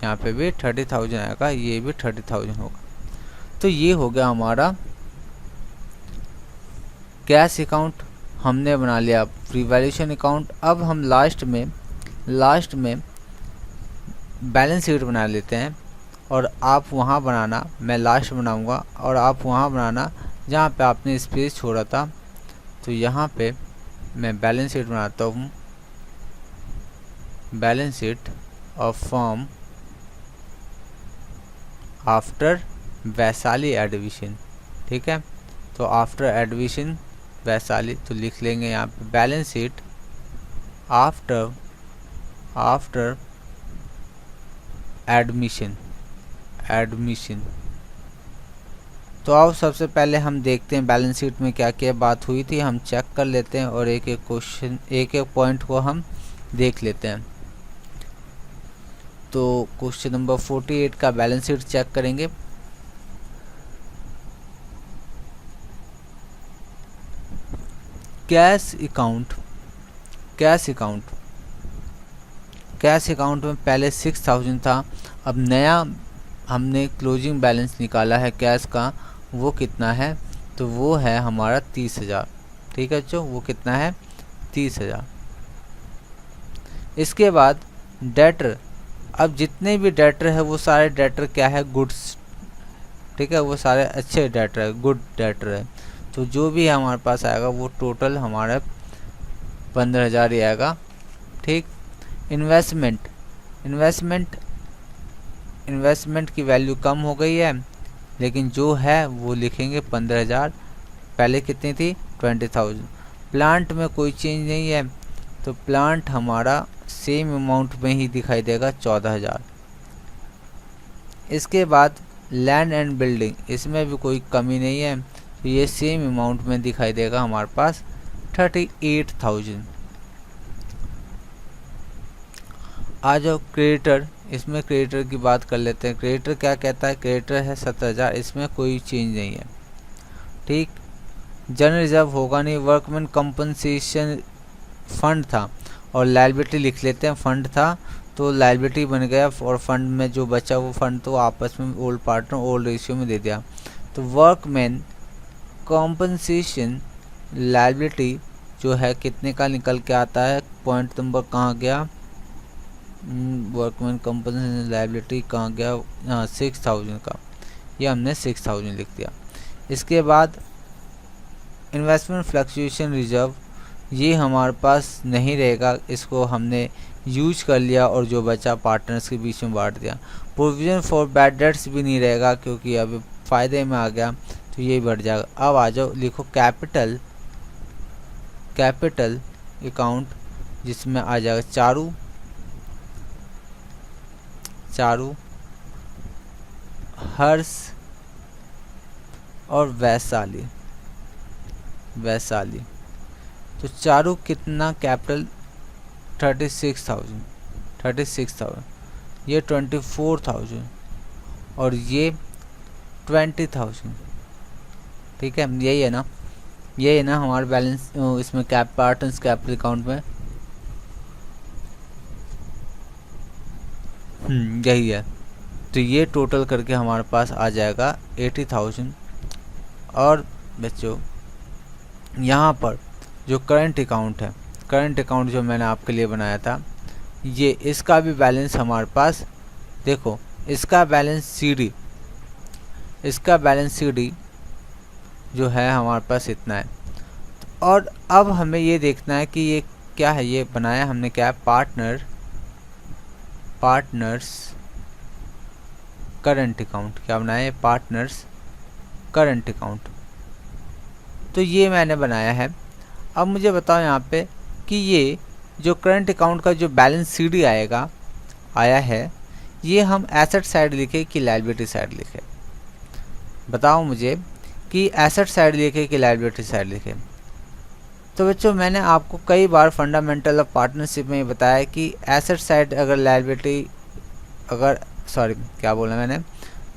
Speaker 1: यहाँ पे भी 30,000 आएगा, ये भी 30,000 होगा। तो ये हो गया हमारा कैश अकाउंट, हमने बना लिया प्रीवैल्यूएशन अकाउंट। अब हम लास्ट में बैलेंस शीट बना लेते हैं और आप वहाँ बनाना, मैं लास्ट बनाऊँगा और आप वहाँ बनाना जहाँ पे आपने स्पेस छोड़ा था। तो यहाँ पे मैं बैलेंस शीट बनाता हूँ, balance sheet of firm after Vaishali admission. ठीक है, तो आफ्टर एडमिशन वैशाली, तो लिख लेंगे यहाँ पे बैलेंस शीट आफ्टर एडमिशन। तो अब सबसे पहले हम देखते हैं बैलेंस शीट में क्या क्या बात हुई थी, हम चेक कर लेते हैं और एक एक क्वेश्चन, एक एक पॉइंट को हम देख लेते हैं। तो क्वेश्चन नंबर 48 का बैलेंस शीट चेक करेंगे। कैश अकाउंट में पहले 6,000 था। अब नया हमने क्लोजिंग बैलेंस निकाला है कैश का, वो कितना है? तो वो है हमारा 30,000। ठीक है बच्चों, वो कितना है? 30,000। इसके बाद डेटर, अब जितने भी डेटर है वो सारे डेटर क्या है? गुड्स। ठीक है, वो सारे अच्छे डेटर है, गुड डेटर है। तो जो भी हमारे पास आएगा वो टोटल हमारा 15,000 ही आएगा। ठीक, इन्वेस्टमेंट की वैल्यू कम हो गई है, लेकिन जो है वो लिखेंगे 15,000। पहले कितनी थी? 20,000। प्लांट में कोई चेंज नहीं है, तो प्लांट हमारा सेम अमाउंट में ही दिखाई देगा 14,000। इसके बाद लैंड एंड बिल्डिंग, इसमें भी कोई कमी नहीं है, तो ये सेम अमाउंट में दिखाई देगा हमारे पास 38,000। आ जाओ क्रेडिटर, इसमें क्रेडिटर की बात कर लेते हैं। क्रेडिटर क्या कहता है? क्रेडिटर है 17,000, इसमें कोई चेंज नहीं है। ठीक, जनरल रिजर्व होगा नहीं, वर्कमैन कंपनसेशन फंड था और लायबिलिटी लिख लेते हैं, फंड था तो लायबिलिटी बन गया और फंड में जो बचा वो फंड तो आपस में ओल्ड पार्टनर ओल्ड रेशियो में दे दिया। तो वर्कमैन कंपनसेशन लायबिलिटी जो है कितने का निकल के आता है? पॉइंट नंबर कहाँ गया? वर्कमैन कंपनी लाइबिलिटी कहाँ गया, हाँ 6000 का, ये हमने 6000 लिख दिया। इसके बाद इन्वेस्टमेंट फ्लक्चुएशन रिजर्व, ये हमारे पास नहीं रहेगा, इसको हमने यूज कर लिया और जो बचा पार्टनर्स के बीच में बांट दिया। प्रोविजन फॉर बैड डेट्स भी नहीं रहेगा क्योंकि अब फ़ायदे में आ गया तो ये बढ़ जाएगा। अब आ जाओ लिखो कैपिटल अकाउंट, जिसमें आ जाएगा चारू, हर्ष और वैशाली। तो चारू कितना कैपिटल 36,000, ये 24,000 और ये 20,000। ठीक है, यही है ना हमारा बैलेंस इसमें पार्टनर्स कैपिटल अकाउंट में। यही है। तो ये टोटल करके हमारे पास आ जाएगा 80,000। और बच्चों यहाँ पर जो करंट अकाउंट जो मैंने आपके लिए बनाया था, ये इसका भी बैलेंस हमारे पास देखो, इसका बैलेंस सीडी जो है हमारे पास इतना है। और अब हमें ये देखना है कि ये क्या है, ये बनाया हमने क्या है, पार्टनर्स करंट अकाउंट। क्या बनाया है, पार्टनर्स करंट अकाउंट। तो ये मैंने बनाया है। अब मुझे बताओ यहाँ पे कि ये जो करंट अकाउंट का जो बैलेंस सीडी आया है, ये हम एसेट साइड लिखे कि लायबिलिटी साइड लिखे? बताओ मुझे कि एसेट साइड लिखे कि लायबिलिटी साइड लिखे? तो बच्चों मैंने आपको कई बार फंडामेंटल ऑफ पार्टनरशिप में बताया कि एसेट साइड क्या बोला मैंने,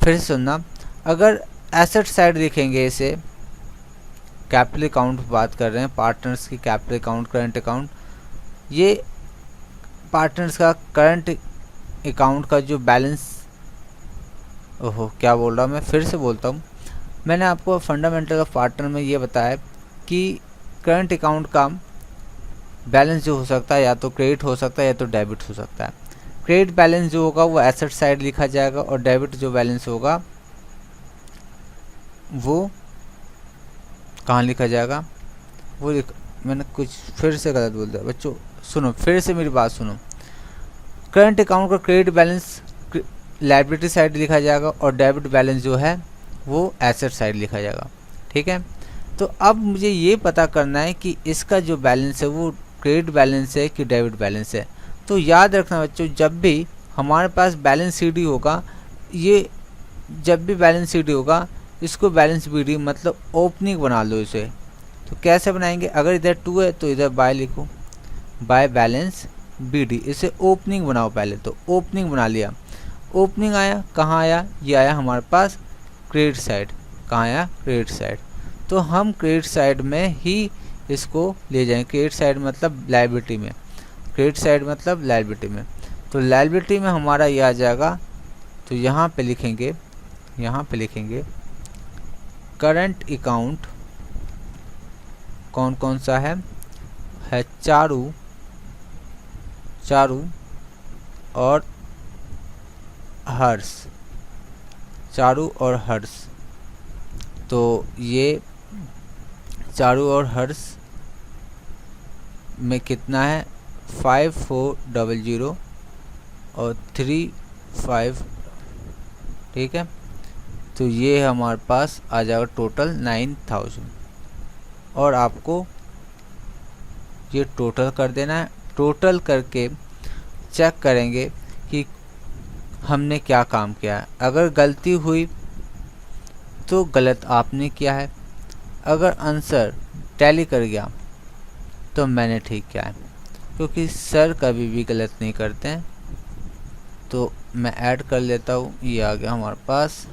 Speaker 1: फिर से सुनना। अगर एसेट साइड लिखेंगे, इसे कैपिटल अकाउंट बात कर रहे हैं, पार्टनर्स की कैपिटल अकाउंट, करंट अकाउंट, ये पार्टनर्स का करंट अकाउंट का जो बैलेंस, क्या बोल रहा हूँ मैं, फिर से बोलता हूँ। मैंने आपको फंडामेंटल ऑफ पार्टनर में ये बताया कि करंट अकाउंट का बैलेंस जो हो सकता है या तो क्रेडिट हो सकता है या तो डेबिट हो सकता है। क्रेडिट बैलेंस जो होगा वो एसेट साइड लिखा जाएगा और डेबिट जो बैलेंस होगा वो कहाँ लिखा जाएगा, मैंने कुछ फिर से गलत बोल दिया बच्चों, सुनो फिर से मेरी बात सुनो। करंट अकाउंट का क्रेडिट बैलेंस लायबिलिटी साइड लिखा जाएगा और डेबिट बैलेंस जो है वो एसेट साइड लिखा जाएगा। ठीक है, तो अब मुझे ये पता करना है कि इसका जो बैलेंस है वो क्रेडिट बैलेंस है कि डेबिट बैलेंस है। तो याद रखना बच्चों, जब भी हमारे पास बैलेंस सीडी होगा, जब भी बैलेंस सीडी होगा, इसको बैलेंस बीडी मतलब ओपनिंग बना लो इसे। तो कैसे बनाएंगे, अगर इधर 2 है तो इधर बाय लिखो, बाय बैलेंस बीडी, इसे ओपनिंग बनाओ पहले। तो ओपनिंग बना लिया, ओपनिंग आया, कहाँ आया, ये आया हमारे पास क्रेडिट साइड। कहाँ आया, क्रेडिट साइड। तो हम क्रेडिट साइड में ही इसको ले जाएंगे, क्रेडिट साइड मतलब लायबिलिटी में, क्रेडिट साइड मतलब लायबिलिटी में। तो लायबिलिटी में हमारा ये आ जाएगा। तो यहाँ पे लिखेंगे करंट अकाउंट कौन कौन सा है चारू और हर्ष, तो ये चारू और हर्ष में कितना है 5400 और 35। ठीक है, तो ये हमारे पास आ जाएगा टोटल 9000। और आपको ये टोटल कर देना है। टोटल करके चेक करेंगे कि हमने क्या काम किया है। अगर गलती हुई तो गलत आपने किया है, अगर आंसर टैली कर गया तो मैंने ठीक किया है, क्योंकि सर कभी भी गलत नहीं करते हैं। तो मैं ऐड कर लेता हूँ, ये आ गया हमारे पास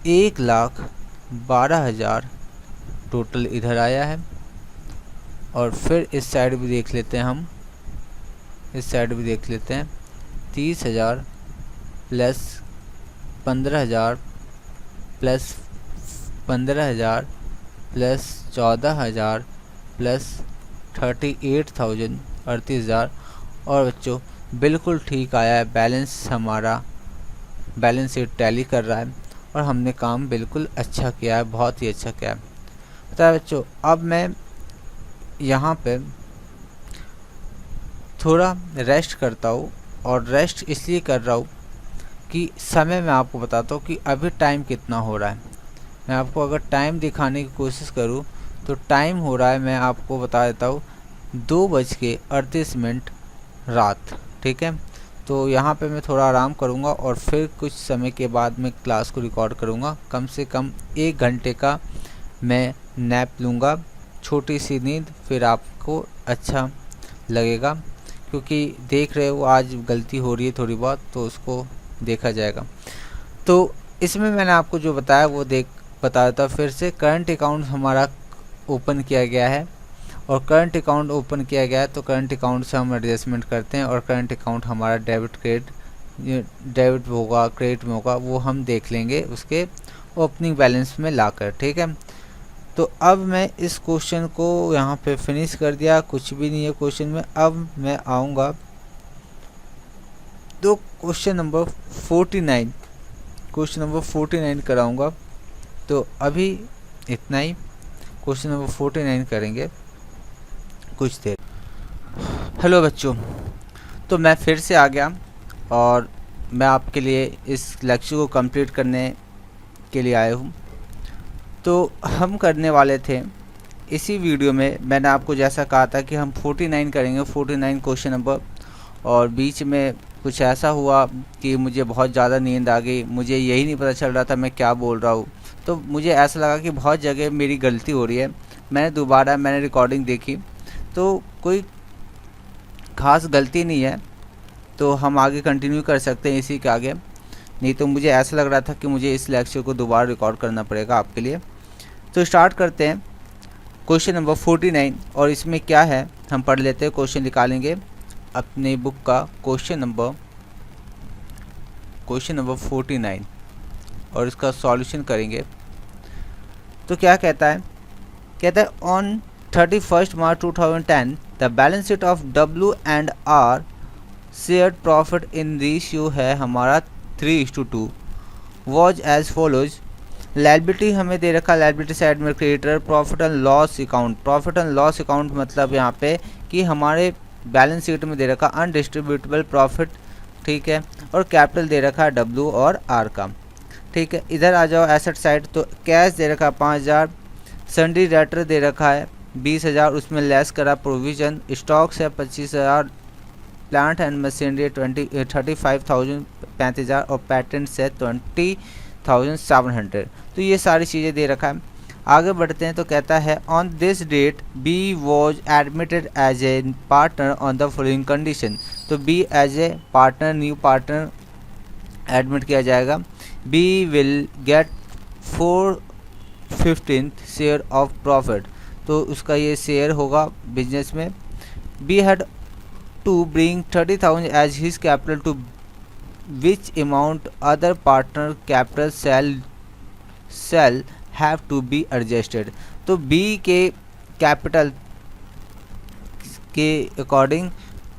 Speaker 1: 1,12,000 टोटल इधर आया है। और फिर इस साइड भी देख लेते हैं हम, 30,000 प्लस 15,000 प्लस 15,000 प्लस 14,000 प्लस 38,000 38,000 और बच्चों बिल्कुल ठीक आया है, बैलेंस हमारा बैलेंस शीट टैली कर रहा है और हमने काम बिल्कुल अच्छा किया है, बहुत ही अच्छा किया है। पता है बच्चों, अब मैं यहाँ पे थोड़ा रेस्ट करता हूँ, और रेस्ट इसलिए कर रहा हूँ कि समय मैं आपको बताता हूँ कि अभी टाइम कितना हो रहा है। मैं आपको अगर टाइम दिखाने की कोशिश करूँ तो टाइम हो रहा है, मैं आपको बता देता हूँ 2:38 रात। ठीक है, तो यहाँ पे मैं थोड़ा आराम करूँगा और फिर कुछ समय के बाद मैं क्लास को रिकॉर्ड करूँगा। कम से कम 1 घंटे का मैं नैप लूँगा, छोटी सी नींद, फिर आपको अच्छा लगेगा, क्योंकि देख रहे हो आज गलती हो रही है थोड़ी बहुत, तो उसको देखा जाएगा। तो इसमें मैंने आपको जो बताया वो बता देता फिर से। करंट अकाउंट हमारा ओपन किया गया है, और करंट अकाउंट ओपन किया गया है तो करंट अकाउंट से हम एडजस्टमेंट करते हैं, और करंट अकाउंट हमारा डेबिट होगा क्रेडिट में होगा, वो हम देख लेंगे उसके ओपनिंग बैलेंस में लाकर। ठीक है, तो अब मैं इस क्वेश्चन को यहाँ पे फिनिश कर दिया, कुछ भी नहीं है क्वेश्चन में। अब मैं आऊँगा तो क्वेश्चन नंबर 49 कराऊँगा। तो अभी इतना ही, क्वेश्चन नंबर 49 करेंगे कुछ देर। हेलो बच्चों, तो मैं फिर से आ गया और मैं आपके लिए इस लेक्चर को कंप्लीट करने के लिए आया हूँ। तो हम करने वाले थे इसी वीडियो में, मैंने आपको जैसा कहा था कि हम 49 करेंगे, 49 क्वेश्चन नंबर। और बीच में कुछ ऐसा हुआ कि मुझे बहुत ज़्यादा नींद आ गई, मुझे यही नहीं पता चल रहा था मैं क्या बोल रहा हूँ। तो मुझे ऐसा लगा कि बहुत जगह मेरी गलती हो रही है। मैंने रिकॉर्डिंग देखी तो कोई ख़ास गलती नहीं है, तो हम आगे कंटिन्यू कर सकते हैं इसी के आगे। नहीं तो मुझे ऐसा लग रहा था कि मुझे इस लेक्चर को दोबारा रिकॉर्ड करना पड़ेगा आपके लिए। तो स्टार्ट करते हैं क्वेश्चन नंबर 49, और इसमें क्या है हम पढ़ लेते हैं। क्वेश्चन निकालेंगे अपने बुक का, क्वेश्चन नंबर 49, और इसका सॉल्यूशन करेंगे। तो क्या कहता है, on 31 March 2010 the balance sheet of W&R shared profit in ratio है हमारा 3:2 वॉज एज फॉलोज। लायबिलिटी हमें दे रखा, लायबिलिटी साइड में creditor, profit and loss account मतलब यहाँ पे कि हमारे बैलेंस शीट में दे रखा अनडिस्ट्रीब्यूटेबल प्रॉफिट। ठीक है, और कैपिटल दे रखा है W और R का। ठीक है, इधर आ जाओ एसेट साइड, तो कैश दे रखा 5000, सन्डी डेटर दे रखा है 20000, उसमें लेस करा प्रोविजन, स्टॉक्स है 25000, प्लांट एंड मशीनरी 35,000 35,000, और पैटेंट्स है 20,700। तो ये सारी चीज़ें दे रखा है। आगे बढ़ते हैं तो कहता है on this date B was admitted as a partner on the following condition. तो B as a partner, new partner admit किया जाएगा। B will get 4/15 share of profit, तो उसका ये शेयर होगा बिजनेस में। B had to bring 30,000 as his capital to which amount other partner capital shall have to be adjusted. तो B के capital के अकॉर्डिंग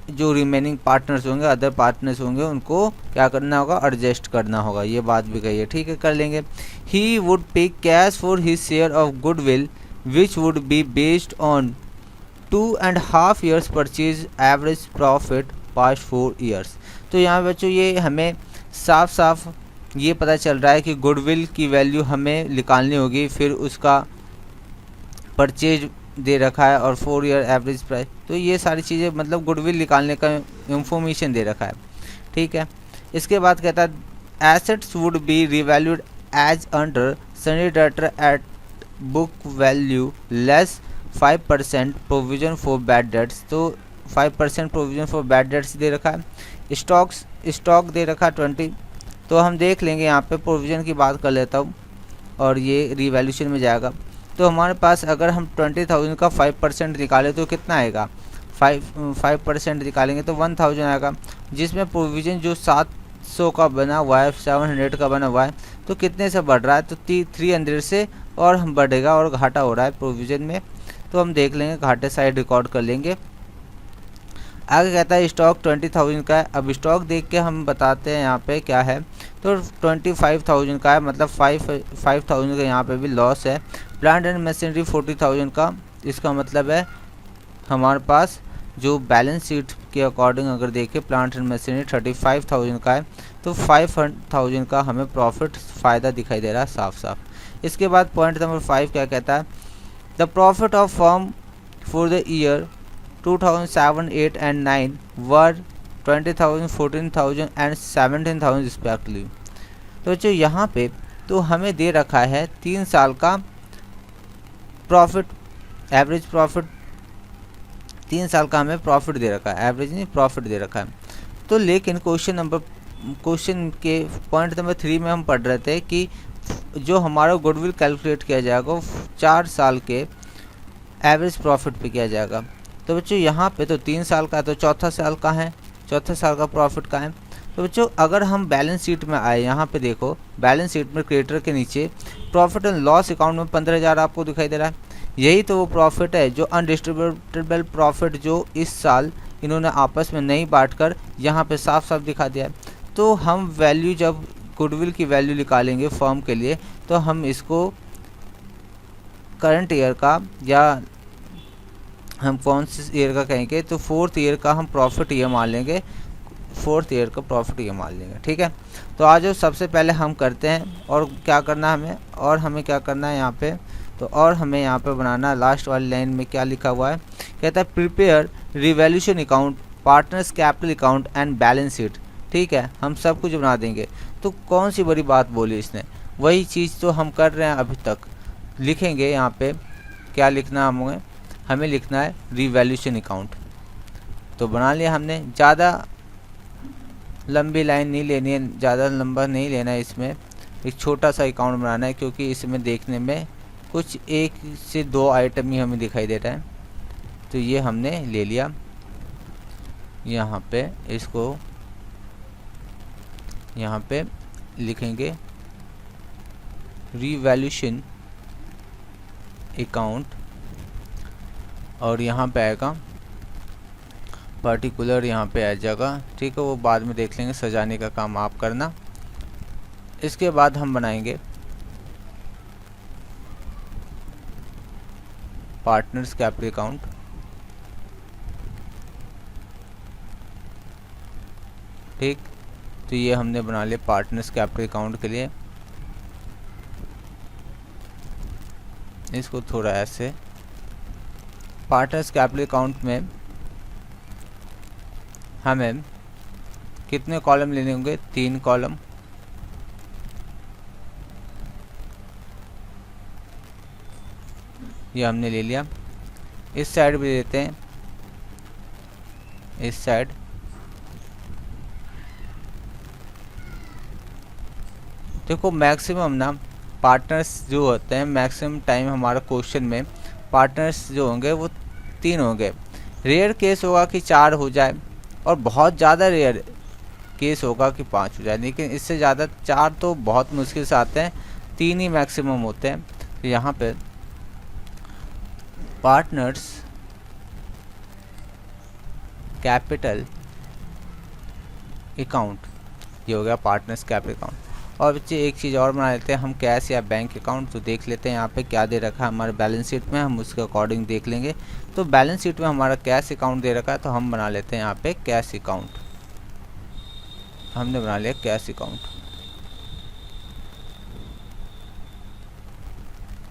Speaker 1: जो रिमेनिंग पार्टनर्स होंगे, अदर पार्टनर्स होंगे, उनको क्या करना होगा, एडजस्ट करना होगा। ये बात भी कही है, ठीक है, कर लेंगे। ही वुड पे cash for his share of goodwill which would be based on 2.5 years purchase average profit past 4 years। तो यहाँ बच्चों ये हमें साफ साफ ये पता चल रहा है कि गुडविल की वैल्यू हमें निकालनी होगी, फिर उसका परचेज दे रखा है और 4 year एवरेज प्राइस। तो ये सारी चीज़ें मतलब गुडविल निकालने का इंफॉर्मेशन दे रखा है। ठीक है, इसके बाद कहता है assets would be revalued as under sundry debtor at book value less 5% provision for bad debts. तो 5% प्रोविजन फॉर बैड डेट्स दे रखा है। स्टॉक दे रखा है 20। तो हम देख लेंगे, यहाँ पे प्रोविज़न की बात कर लेता हूँ और ये रिवैल्यूशन में जाएगा। तो हमारे पास अगर हम 20,000 का 5% निकालें तो कितना आएगा, 5% निकालेंगे तो 1000 आएगा, जिसमें प्रोविज़न जो 700 का बना हुआ है, 700 का बना हुआ है, तो कितने से बढ़ रहा है, तो 300 से और हम बढ़ेगा, और घाटा हो रहा है प्रोविज़न में। तो हम देख लेंगे, घाटे साइड रिकॉर्ड कर लेंगे। आगे कहता है स्टॉक 20,000 का है। अब स्टॉक देख के हम बताते हैं यहाँ पे क्या है, तो 25,000 का है, मतलब 5,000 का यहाँ पे भी लॉस है। प्लांट एंड मशीनरी 40,000 का, इसका मतलब है हमारे पास जो बैलेंस शीट के अकॉर्डिंग अगर देखें प्लांट एंड मशीनरी 35,000 का है, तो 5,000 का हमें प्रॉफिट फ़ायदा दिखाई दे रहा है साफ साफ। इसके बाद पॉइंट नंबर 5 क्या कहता है, the profit of firm for the year 2007, 8 and 9 were 20,000, 14,000 and 17,000 respectively. तो जो यहाँ पे तो हमें दे रखा है 3 साल का प्रॉफिट, एवरेज प्रॉफिट 3 साल का हमें प्रॉफिट दे रखा है, एवरेज नहीं प्रॉफिट दे रखा है। तो लेकिन क्वेश्चन के पॉइंट नंबर 3 में हम पढ़ रहे थे कि जो हमारा गुडविल कैलकुलेट किया जाएगा 4 साल के एवरेज प्रॉफिट पे किया जाएगा। तो बच्चों यहाँ पे तो 3 साल का, तो चौथा साल का है, चौथे साल का प्रॉफिट का है। तो बच्चों अगर हम बैलेंस शीट में आए, यहाँ पे देखो बैलेंस शीट में क्रेडिटर के नीचे प्रॉफिट एंड लॉस अकाउंट में 15,000 आपको दिखाई दे रहा है। यही तो वो प्रॉफिट है जो अनडिस्ट्रीब्यूटेबल प्रॉफिट जो इस साल इन्होंने आपस में नहीं बांटकर यहाँ पे साफ साफ दिखा दिया है। तो हम वैल्यू जब गुडविल की वैल्यू निकालेंगे फर्म के लिए, तो हम इसको करंट ईयर का या हम कौन से ईयर का कहेंगे, तो 4th ईयर का हम प्रॉफिट ईयर मान लेंगे, 4th ईयर का प्रॉफिट ईयर मान लेंगे। ठीक है, तो आज सबसे पहले हम करते हैं और क्या करना है हमें, और हमें क्या करना है यहाँ पे, तो और हमें यहाँ पे बनाना लास्ट वाली लाइन में क्या लिखा हुआ है, कहता है prepare revaluation account, partners capital account and balance sheet. ठीक है, हम सब कुछ बना देंगे। तो कौन सी बड़ी बात बोली इसने, वही चीज़ तो हम कर रहे हैं अभी तक। लिखेंगे यहाँ पे क्या लिखना है हमें लिखना है रिवैल्यूएशन अकाउंट। तो बना लिया हमने, ज़्यादा लंबी लाइन नहीं लेनी है, ज़्यादा लंबा नहीं लेना है, इसमें एक छोटा सा अकाउंट बनाना है क्योंकि इसमें देखने में कुछ 1 से 2 आइटम ही हमें दिखाई दे रहा है। तो ये हमने ले लिया, यहाँ पे इसको यहाँ पे लिखेंगे रिवैल्यूएशन अकाउंट, और यहाँ पे आएगा पर्टिकुलर, यहाँ पे आ जाएगा। ठीक है, वो बाद में देख लेंगे, सजाने का काम आप करना। इसके बाद हम बनाएंगे पार्टनर्स कैपिटल अकाउंट। ठीक, तो ये हमने बना लिया पार्टनर्स कैपिटल अकाउंट के लिए। इसको थोड़ा ऐसे, पार्टनर्स कैपिटल अकाउंट में हमें कितने कॉलम लेने होंगे, 3 कॉलम। ये हमने ले लिया। इस साइड भी देते हैं, इस साइड देखो मैक्सिमम ना पार्टनर्स जो होते हैं, मैक्सिमम टाइम हमारा क्वेश्चन में पार्टनर्स जो होंगे वो 3 होंगे। रेयर केस होगा कि 4 हो जाए, और बहुत ज़्यादा रेयर केस होगा कि 5 हो जाए, लेकिन इससे ज़्यादा 4 तो बहुत मुश्किल से आते हैं, 3 ही मैक्सिमम होते हैं। तो यहाँ पे पार्टनर्स कैपिटल अकाउंट, ये हो गया पार्टनर्स कैपिटल अकाउंट। और बच्चे एक चीज़ और बना लेते हैं हम, कैश या बैंक अकाउंट। तो देख लेते हैं यहाँ पे क्या दे रखा है हमारे बैलेंस शीट में, हम उसके अकॉर्डिंग देख लेंगे। तो बैलेंस शीट में हमारा कैश अकाउंट दे रखा है, तो हम बना लेते हैं यहाँ पे कैश अकाउंट। हमने बना लिया कैश अकाउंट,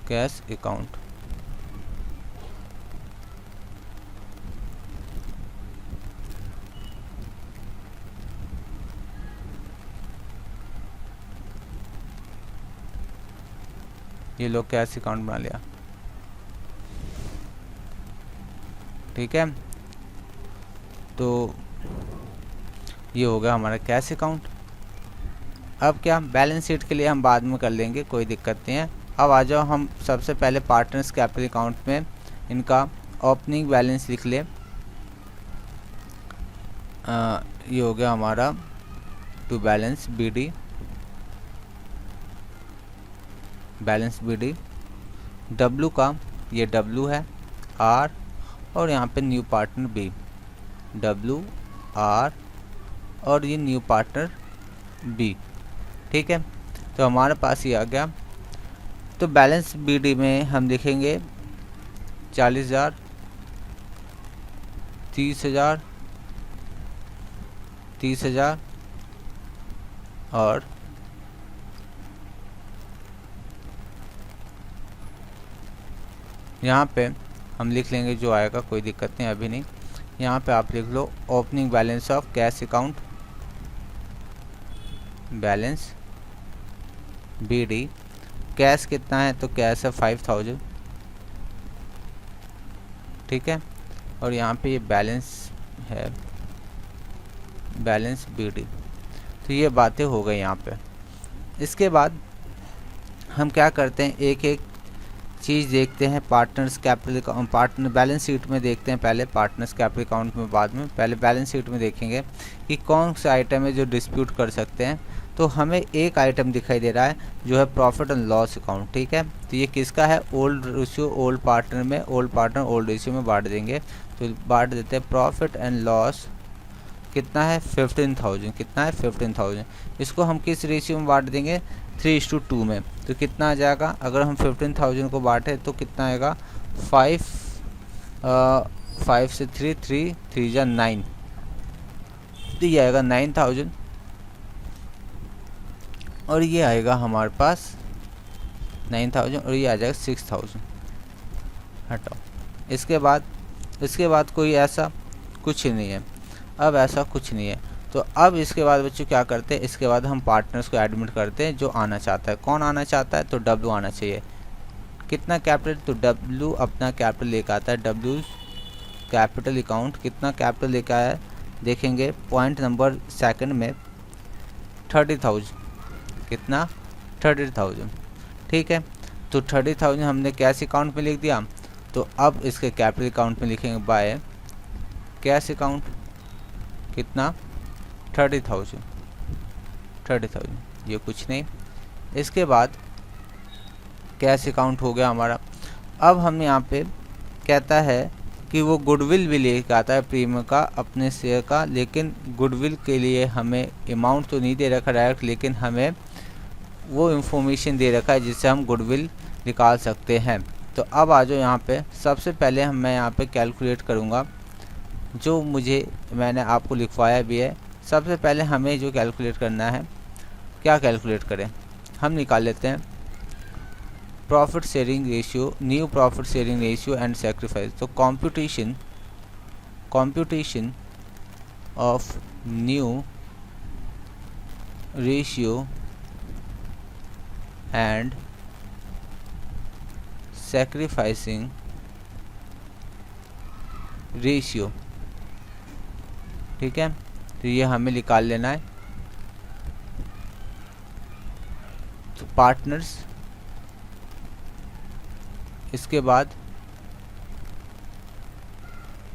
Speaker 1: कैश अकाउंट। ये लोग कैश अकाउंट बना लिया। ठीक है, तो ये हो गया हमारा कैश अकाउंट। अब क्या, बैलेंस शीट के लिए हम बाद में कर लेंगे, कोई दिक्कत नहीं है। अब आ जाओ हम सबसे पहले पार्टनर्स कैपिटल अकाउंट में इनका ओपनिंग बैलेंस लिख ले। ये हो गया हमारा to balance BD, balance BD। W का ये W है R, और यहाँ पे न्यू पार्टनर B। WR और ये न्यू पार्टनर B। ठीक है, तो हमारे पास ये आ गया। तो बैलेंस BD में हम लिखेंगे 40,000, 30,000, 30,000 और यहाँ पे हम लिख लेंगे जो आएगा, कोई दिक्कत नहीं, अभी नहीं। यहाँ पे आप लिख लो opening balance of cash account, balance BD। Cash कितना है, तो कैश है 5,000। ठीक है, और यहाँ पे ये बैलेंस है, बैलेंस BD। तो ये बातें हो गई यहाँ पे। इसके बाद हम क्या करते हैं, एक एक चीज़ देखते हैं। Partners capital account, partner balance sheet में देखते हैं पहले, पार्टनर्स कैपिटल अकाउंट में बाद में। पहले बैलेंस शीट में देखेंगे कि कौन से आइटम है जो डिस्प्यूट कर सकते हैं। तो हमें एक आइटम दिखाई दे रहा है जो है प्रॉफिट एंड लॉस अकाउंट। ठीक है, तो ये किसका है, ओल्ड रेशियो ओल्ड पार्टनर में, ओल्ड पार्टनर ओल्ड रेशियो में बांट देंगे। तो बांट देते हैं, प्रॉफिट एंड लॉस कितना है 15,000, कितना है 15,000। इसको हम किस रेशियो में बांट देंगे, 3:2 में। तो कितना आ जाएगा, अगर हम 15,000 को बांटे तो कितना आएगा, 5 से 3 जा 9, तो ये आएगा 9,000 और ये आएगा हमारे पास 9,000 और ये आ जाएगा 6,000। हटाओ। इसके बाद कोई ऐसा कुछ नहीं है, अब ऐसा कुछ नहीं है। तो अब इसके बाद बच्चों क्या करते हैं, इसके बाद हम पार्टनर्स को एडमिट करते हैं जो आना चाहता है। कौन आना चाहता है, तो W आना चाहिए। कितना कैपिटल, तो W अपना कैपिटल लेकर आता है। W कैपिटल अकाउंट कितना कैपिटल लेकर आया है, देखेंगे पॉइंट नंबर सेकंड में 30,000, कितना 30,000। ठीक है, तो 30,000 हमने कैश अकाउंट में लिख दिया। तो अब इसके कैपिटल अकाउंट में लिखेंगे बाय कैश अकाउंट, कितना 30,000, ये कुछ नहीं। इसके बाद कैश अकाउंट हो गया हमारा। अब हम यहाँ पे कहता है कि वो गुडविल भी लेकर आता है प्रीमियम का, अपने शेयर का, लेकिन गुडविल के लिए हमें अमाउंट तो नहीं दे रखा डायरेक्ट, लेकिन हमें वो इंफॉर्मेशन दे रखा है जिससे हम गुडविल निकाल सकते हैं। तो अब आ जाओ यहाँ पे। सबसे पहले मैं यहाँ पे कैलकुलेट करूँगा, जो मैंने आपको लिखवाया भी है। सबसे पहले हमें जो कैलकुलेट करना है, क्या कैलकुलेट करें, हम निकाल लेते हैं profit sharing ratio, new profit sharing ratio and sacrifice. तो computation of new ratio and sacrificing ratio. ठीक है, तो ये हमें निकाल लेना है। तो पार्टनर्स, इसके बाद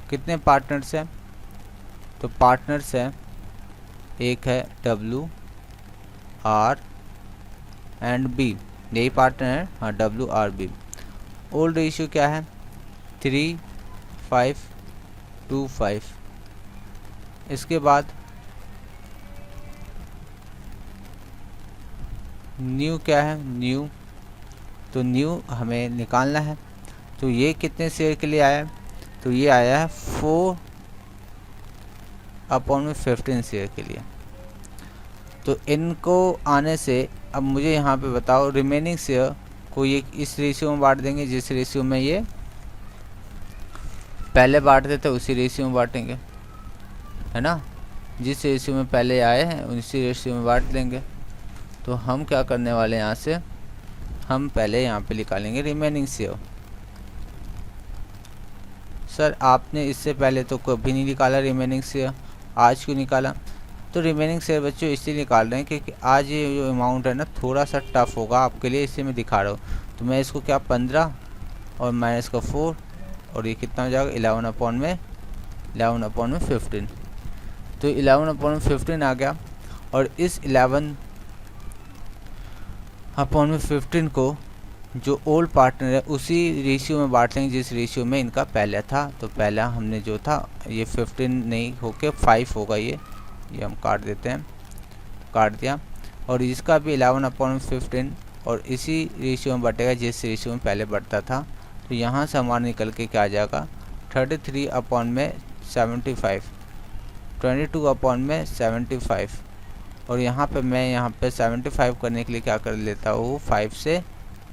Speaker 1: कितने पार्टनर्स हैं, तो पार्टनर्स हैं, एक है WR एंड B, यही पार्टनर है। हाँ, WRB। ओल्ड रेशियो क्या है, 3:5:2:5। इसके बाद न्यू क्या है, न्यू, तो न्यू हमें निकालना है। तो ये कितने शेयर के लिए आया है, तो ये आया है 4/15 शेयर के लिए। तो इनको आने से अब मुझे यहाँ पे बताओ, रिमेनिंग शेयर को ये इस रेशियो में बांट देंगे, जिस रेशियो में ये पहले बांटते थे उसी रेशियो में बांटेंगे, है ना। जिस रेशियो में पहले आए हैं उसी रेशियो में बांट देंगे। तो हम क्या करने वाले हैं, यहाँ से हम पहले यहाँ पे निकालेंगे रिमेनिंग शेयर। सर आपने इससे पहले तो कभी नहीं निकाला रिमेनिंग शेयर, आज क्यों निकाला। तो रिमेनिंग शेयर बच्चों इसलिए निकाल रहे हैं क्योंकि आज ये जो अमाउंट है ना थोड़ा सा टफ होगा आपके लिए, इसलिए मैं दिखा रहा हूँ। तो मैं इसको क्या 15 और माइनस का 4 और ये कितना हो जाएगा 11/15। तो 11/15 आ गया। और इस 11/15 को जो ओल्ड पार्टनर है उसी रेशियो में बांट लेंगे जिस रेशियो में इनका पहले था। तो पहला हमने जो था ये 15 नहीं होके 5 होगा, ये हम काट देते हैं, काट दिया। और इसका भी 11/15 और इसी रेशियो में बटेगा जिस रेशियो में पहले बढ़ता था। तो यहाँ से हमारा निकल के क्या आ जाएगा 33/75, 22/75। और यहाँ पे मैं यहाँ पे 75 करने के लिए क्या कर लेता हूँ 5 से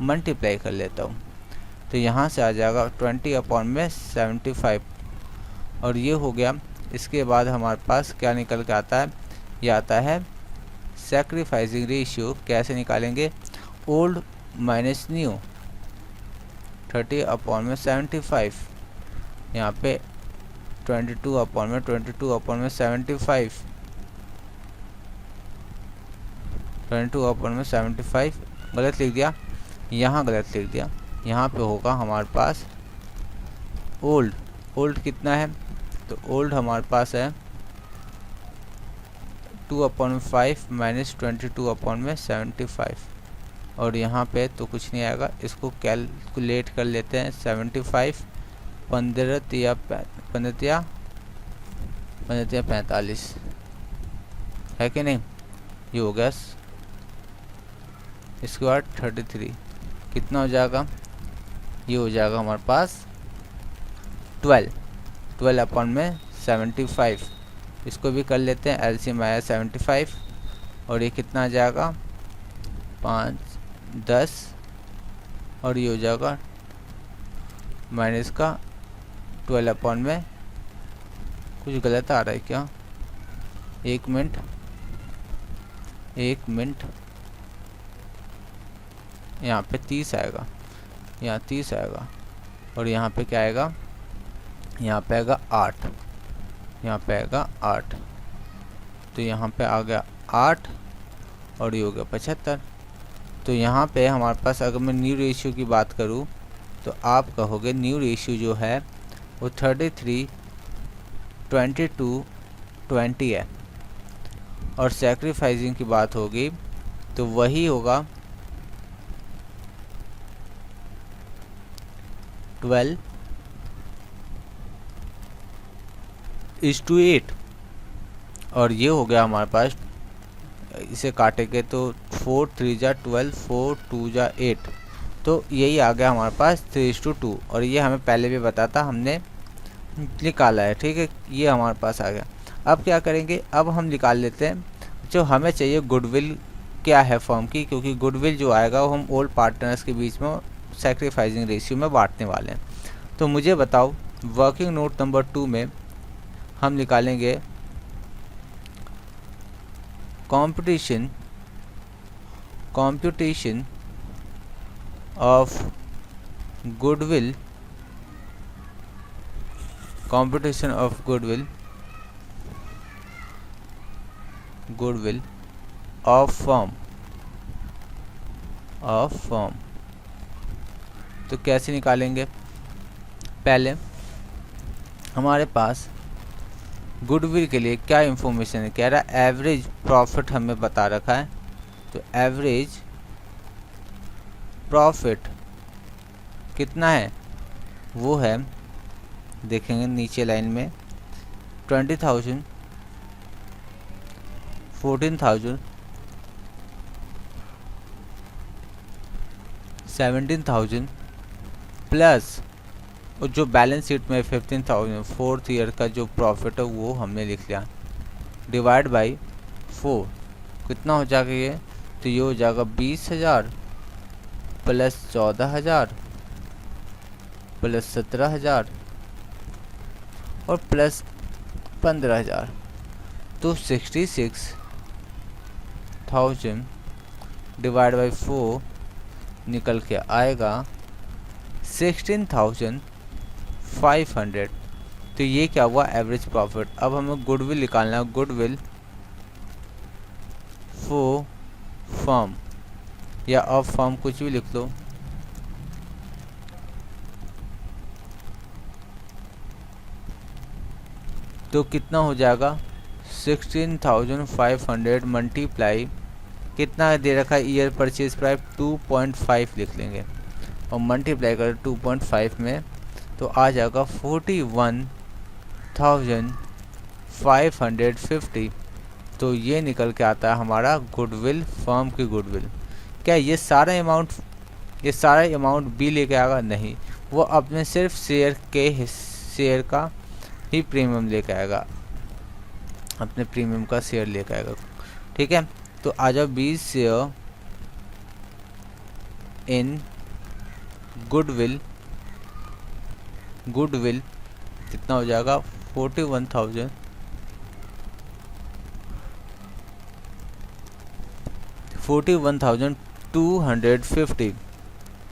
Speaker 1: मल्टीप्लाई कर लेता हूँ। तो यहाँ से आ जाएगा 20/75 और ये हो गया। इसके बाद हमारे पास क्या निकल के आता है, ये आता है सैक्रिफाइसिंग रेशियो। कैसे निकालेंगे, ओल्ड माइनस न्यू 30/75, यहाँ पे 22/75, 22/75 गलत लिख दिया, यहाँ गलत लिख दिया। यहाँ पे होगा हमारे पास ओल्ड कितना है, तो ओल्ड हमारे पास है 2/5 माइनस 22/75। और यहाँ पे तो कुछ नहीं आएगा, इसको कैलकुलेट कर लेते हैं। 75 15 या 45 है कि नहीं, ये हो गया। इसके बाद 33 कितना हो जाएगा, ये हो जाएगा हमारे पास 12/75। इसको भी कर लेते हैं, एलसीएम आया 75 और ये कितना आ जाएगा 5 10 और ये हो जाएगा माइनस का 12 में कुछ गलत आ रहा है क्या, एक मिनट यहाँ पे 30 आएगा, यहाँ 30 आएगा और यहाँ पे क्या आएगा, यहाँ पे आएगा 8, यहाँ पे आएगा 8। तो यहाँ पे आ गया 8 और ये हो गया 75। तो यहाँ पे हमारे पास अगर मैं न्यू रेशियो की बात करूँ तो आप कहोगे न्यू रेशियो जो है वो 33/22/20 है। और सैक्रिफाइसिंग की बात होगी तो वही होगा 12:8। और ये हो गया हमारे पास, इसे काटेंगे तो 4 3 जा 12, 4 2 जा 8, तो यही आ गया हमारे पास 3:2। और ये हमें पहले भी बताता, हमने निकाला है, ठीक है, ये हमारे पास आ गया। अब क्या करेंगे, अब हम निकाल लेते हैं जो हमें चाहिए गुडविल क्या है फर्म की, क्योंकि गुडविल जो आएगा वो हम ओल्ड पार्टनर्स के बीच में सैक्रिफाइसिंग रेशियो में बांटने वाले हैं। तो मुझे बताओ वर्किंग नोट नंबर 2 में हम निकालेंगे computation of goodwill of firm. तो कैसे निकालेंगे, पहले हमारे पास गुडविल के लिए क्या इंफॉर्मेशन है, कह रहा है एवरेज प्रॉफिट हमें बता रखा है। तो एवरेज प्रॉफिट कितना है, वो है, देखेंगे नीचे लाइन में 20,000, 14,000, 17,000 प्लस और जो बैलेंस शीट में 15,000 4th ईयर का जो प्रॉफिट है वो हमने लिख लिया, डिवाइड बाई 4 कितना हो जाएगा ये, तो ये हो जाएगा 20,000 प्लस 14,000 प्लस 17,000 और प्लस 15,000, तो 66,000 डिवाइड बाई 4 निकल के आएगा 16,500। तो ये क्या हुआ एवरेज प्रॉफिट। अब हमें गुडविल निकालना है, गुडविल फॉर फर्म या ऑफ फर्म कुछ भी लिख लो। तो कितना हो जाएगा 16,500 मल्टीप्लाई कितना दे रखा है ईयर परचेज प्राइस 2.5 लिख लेंगे। और मल्टीप्लाई करें 2.5 में तो आ जाएगा 41,550। तो ये निकल के आता है हमारा गुडविल, फर्म की गुडविल। क्या ये सारा अमाउंट बी लेके आएगा? नहीं, वो अपने सिर्फ शेयर का ही प्रीमियम लेके आएगा, अपने प्रीमियम का शेयर लेके आएगा। ठीक है, तो आ जाओ बी शेयर इन गुडविल कितना हो जाएगा? 41,250।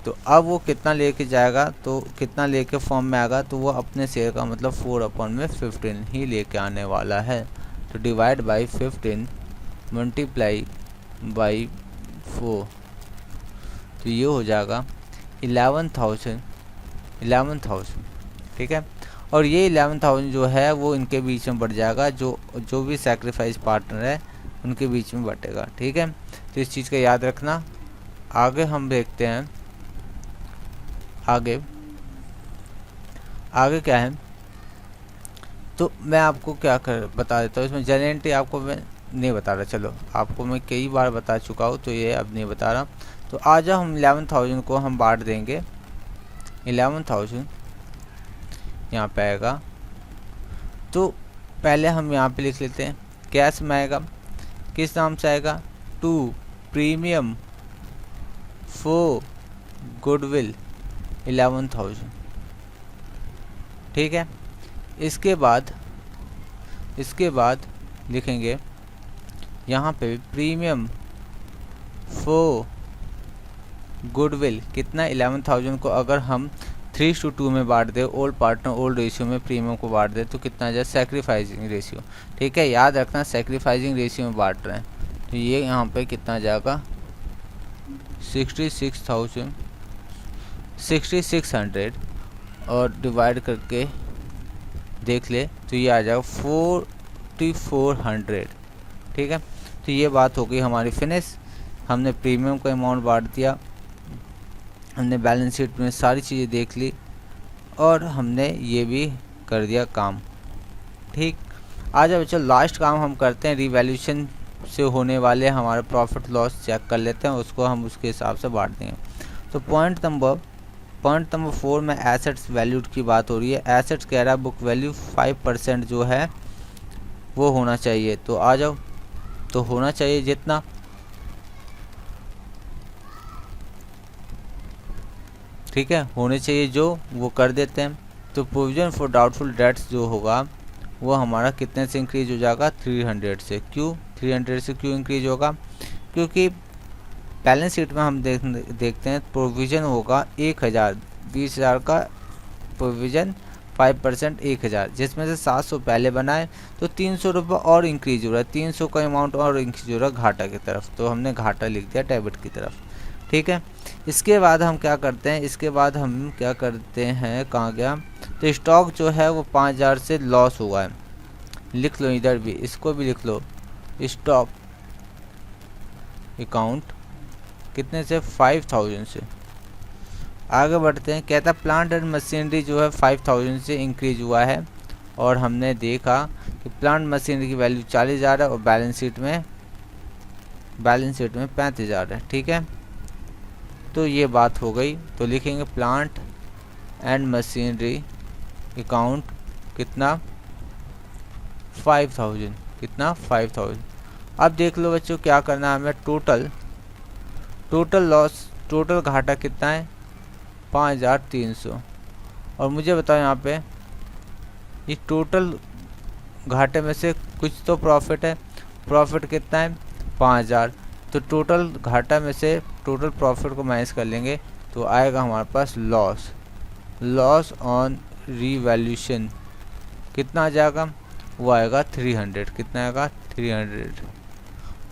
Speaker 1: तो अब वो कितना लेके जाएगा, तो कितना लेके फॉर्म में आएगा? तो वो अपने शेयर का मतलब 4/15 ही लेके आने वाला है। तो डिवाइड बाई 15 मल्टीप्लाई बाई 4, तो ये हो जाएगा 11,000। ठीक है, और ये 11,000 जो है वो इनके बीच में बढ़ जाएगा, जो भी सैक्रिफाइस पार्टनर है उनके बीच में बटेगा। ठीक है, तो इस चीज़ का याद रखना। आगे हम देखते हैं, आगे क्या है। तो मैं आपको क्या बता देता हूँ, इसमें जनरेंटी आपको मैं नहीं बता रहा, चलो आपको मैं कई बार बता चुका हूँ तो ये अब नहीं बता रहा। तो आ जाओ हम 11,000 को हम बांट देंगे। 11,000 यहाँ पे आएगा, तो पहले हम यहाँ पे लिख लेते हैं कैश में आएगा, किस नाम से आएगा? To premium for goodwill 11,000। ठीक है, इसके बाद लिखेंगे यहाँ पे प्रीमियम फॉर गुडविल कितना? 11,000 को अगर हम 3:2 में बांट दे, ओल्ड पार्टनर ओल्ड रेशियो में प्रीमियम को बांट दे तो कितना आ जाए? Sacrificing ratio. ठीक है, याद रखना सैक्रिफाइसिंग रेशियो में बांट रहे हैं। तो ये यहाँ पे कितना जाएगा? 6600 और डिवाइड करके देख ले तो ये आ जाएगा 4400। ठीक है, तो ये बात हो गई हमारी फिनिश। हमने प्रीमियम का अमाउंट बांट दिया, हमने बैलेंस शीट में सारी चीज़ें देख ली और हमने ये भी कर दिया काम। ठीक, आज अब चलो लास्ट काम हम करते हैं, रिवैल्यूएशन से होने वाले हमारे प्रॉफिट लॉस चेक कर लेते हैं, उसको हम उसके हिसाब से बांट देंगे। तो पॉइंट नंबर 4 में एसेट्स वैल्यूड की बात हो रही है। एसेट्स कह रहा है बुक वैल्यू 5% जो है वो होना चाहिए। तो आ जाओ, तो होना चाहिए जितना, ठीक है, होने चाहिए जो वो कर देते हैं। तो प्रोविजन फॉर डाउटफुल डेट्स जो होगा वो हमारा कितने से इंक्रीज हो जाएगा? 300 से। क्यों 300 से क्यों इंक्रीज होगा? क्योंकि बैलेंस शीट में हम देखते हैं प्रोविज़न होगा 1000, 20,000 का प्रोविज़न, 5% 1000, जिसमें से 700 पहले बनाए तो 300 रुपये और इंक्रीज हो रहा है, 300 का अमाउंट और इंक्रीज हो रहा है घाटा की तरफ। तो हमने घाटा लिख दिया डेबिट की तरफ। ठीक है, इसके बाद हम क्या करते हैं, कहाँ गया? तो स्टॉक जो है वो 5000 से लॉस हुआ है, लिख लो इधर भी, इसको भी लिख लो। स्टॉक अकाउंट कितने से? 5000 से। आगे बढ़ते हैं, कहता प्लांट एंड मशीनरी जो है 5000 से इंक्रीज हुआ है और हमने देखा कि प्लांट मशीनरी की वैल्यू 40,000 है और बैलेंस शीट में 35,000 है। ठीक है, तो ये बात हो गई। तो लिखेंगे प्लांट एंड मशीनरी अकाउंट कितना? 5000। कितना? 5000। अब देख लो बच्चों क्या करना है हमें, टोटल लॉस, टोटल घाटा कितना है? 5300। और मुझे बताओ यहाँ पे ये टोटल घाटे में से कुछ तो प्रॉफिट है, प्रॉफिट कितना है? 5000। तो टोटल घाटा में से टोटल प्रॉफिट को माइनस कर लेंगे तो आएगा हमारे पास लॉस ऑन रीवैल्यूएशन। कितना आ जाएगा? वो आएगा 300। कितना आएगा? 300।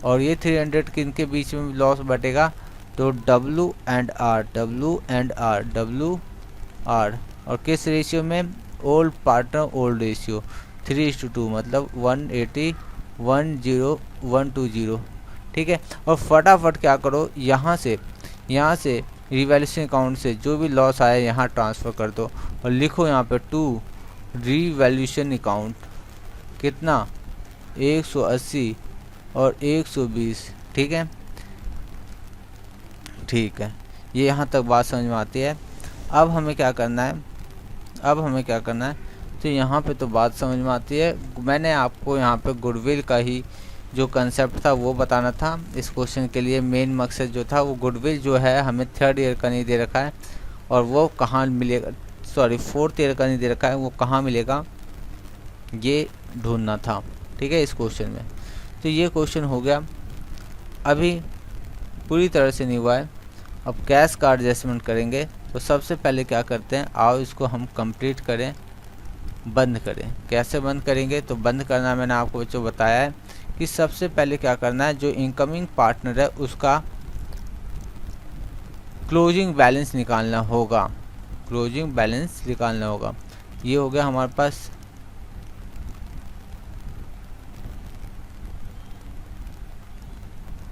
Speaker 1: और ये 300 किनके बीच में लॉस बटेगा? तो W एंड R और किस रेशियो में? ओल्ड पार्टनर ओल्ड रेशियो 3:2, मतलब 180 10120। ठीक है, और फटाफट क्या करो, यहाँ से रिवैल्यूएशन अकाउंट से जो भी लॉस आया यहाँ ट्रांसफ़र कर दो और लिखो यहाँ पे टू रिवैल्यूएशन अकाउंट कितना 180 और 120। ठीक है, ठीक है, ये यहाँ तक बात समझ में आती है। अब हमें क्या करना है, तो यहाँ पे तो बात समझ में आती है। मैंने आपको यहाँ पे गुडविल का ही जो कंसेप्ट था वो बताना था। इस क्वेश्चन के लिए मेन मकसद जो था वो गुडविल जो है हमें 3rd ईयर का नहीं दे रखा है और वो कहाँ मिलेगा, सॉरी 4th ईयर का नहीं दे रखा है, वो कहाँ मिलेगा ये ढूंढना था। ठीक है, इस क्वेश्चन में। तो ये क्वेश्चन हो गया, अभी पूरी तरह से नहीं हुआ है। अब कैश का एडजस्टमेंट करेंगे तो सबसे पहले क्या करते हैं, आओ इसको हम कंप्लीट करें, बंद करें। कैसे बंद करेंगे, तो बंद करना मैंने आपको बच्चों बताया है कि सबसे पहले क्या करना है, जो इनकमिंग पार्टनर है उसका क्लोजिंग बैलेंस निकालना होगा। क्लोजिंग बैलेंस निकालना होगा। ये हो गया हमारे पास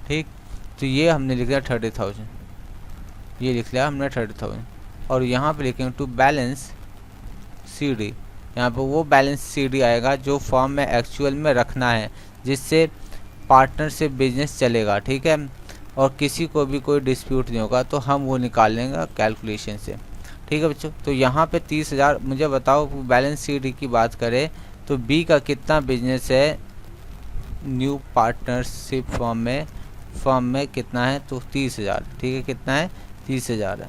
Speaker 1: ठीक। तो ये हमने लिख दिया 30,000, ये लिख लिया हमने 30,000 और यहाँ पे लिखेंगे टू बैलेंस CD। यहाँ पे वो बैलेंस CD आएगा जो फॉर्म में एक्चुअल में रखना है, जिससे पार्टनर से बिजनेस चलेगा। ठीक है, और किसी को भी कोई डिस्प्यूट नहीं होगा, तो हम वो निकाल लेंगे कैलकुलेशन से। ठीक है बच्चों, तो यहाँ पे 30,000। मुझे बताओ बैलेंस CD की बात करें तो B का कितना बिजनेस है न्यू पार्टनरशिप फॉर्म में कितना है, तो 30,000। ठीक है, कितना है, 30,000 है।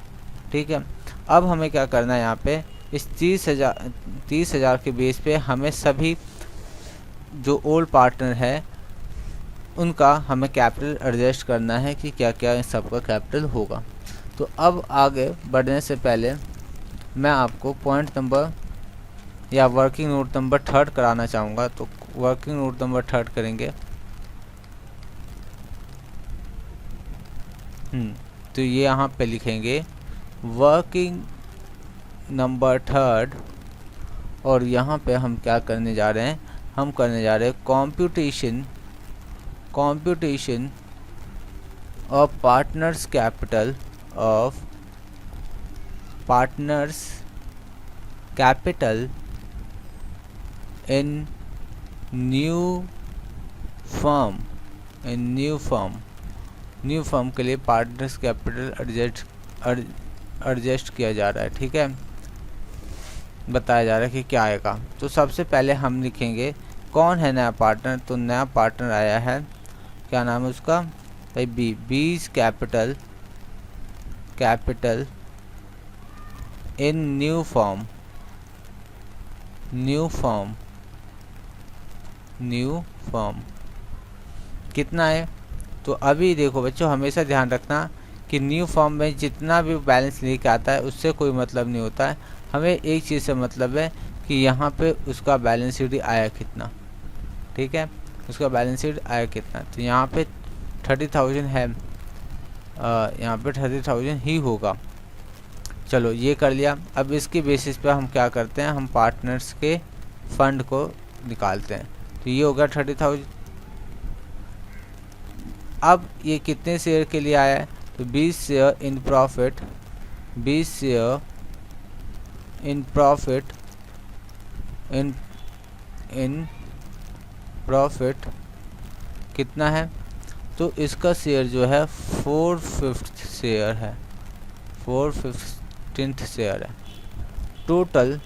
Speaker 1: ठीक है, अब हमें क्या करना है, यहाँ पे इस 30,000 के बेस पे हमें सभी जो ओल्ड पार्टनर है उनका हमें कैपिटल एडजस्ट करना है कि क्या क्या इन सबका कैपिटल होगा। तो अब आगे बढ़ने से पहले मैं आपको पॉइंट नंबर या वर्किंग नोट नंबर 3 कराना चाहूँगा। तो वर्किंग नोट नंबर 3 करेंगे। तो ये यहाँ पे लिखेंगे वर्किंग नंबर 3 और यहाँ पे हम क्या करने जा रहे हैं, हम करने जा रहे हैं computation of partners capital in new firm के लिए पार्टनर्स कैपिटल एडजस्ट किया जा रहा है। ठीक है, बताया जा रहा है कि क्या आएगा। तो सबसे पहले हम लिखेंगे कौन है नया पार्टनर। तो नया पार्टनर आया है, क्या नाम है उसका भाई, बीज कैपिटल इन न्यू फॉर्म कितना है। तो अभी देखो बच्चों, हमेशा ध्यान रखना कि न्यू फॉर्म में जितना भी बैलेंस लेके आता है उससे कोई मतलब नहीं होता है। हमें एक चीज़ से मतलब है कि यहाँ पे उसका बैलेंस शीट आया कितना। ठीक है, उसका बैलेंस शीट आया कितना। तो यहाँ पे 30,000 है, यहाँ पे 30,000 ही होगा। चलो ये कर लिया। अब इसके बेसिस पे हम क्या करते हैं, हम पार्टनर्स के फंड को निकालते हैं। तो ये होगा 30,000। अब ये कितने शेयर के लिए आया है, तो 20 share in profit, 20 share in profit कितना है, तो इसका शेयर जो है 4/5 शेयर है, 4/15 शेयर है। टोटल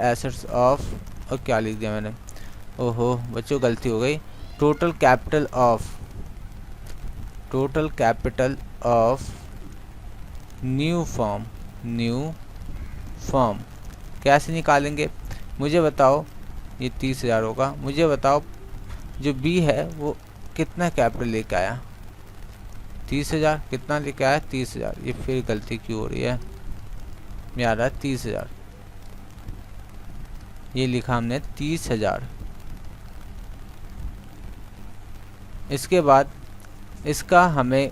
Speaker 1: एसेट्स ऑफ और क्या लिख दिया मैंने, ओहो बच्चों गलती हो गई। Total capital of new form कैसे निकालेंगे, मुझे बताओ। ये 30,000 होगा। मुझे बताओ जो बी है वो कितना कैपिटल लेके आया, 30,000 कितना लेके आया, 30,000। ये फिर गलती क्यों हो रही है, याद है 30,000, ये लिखा हमने 30,000। इसके बाद इसका हमें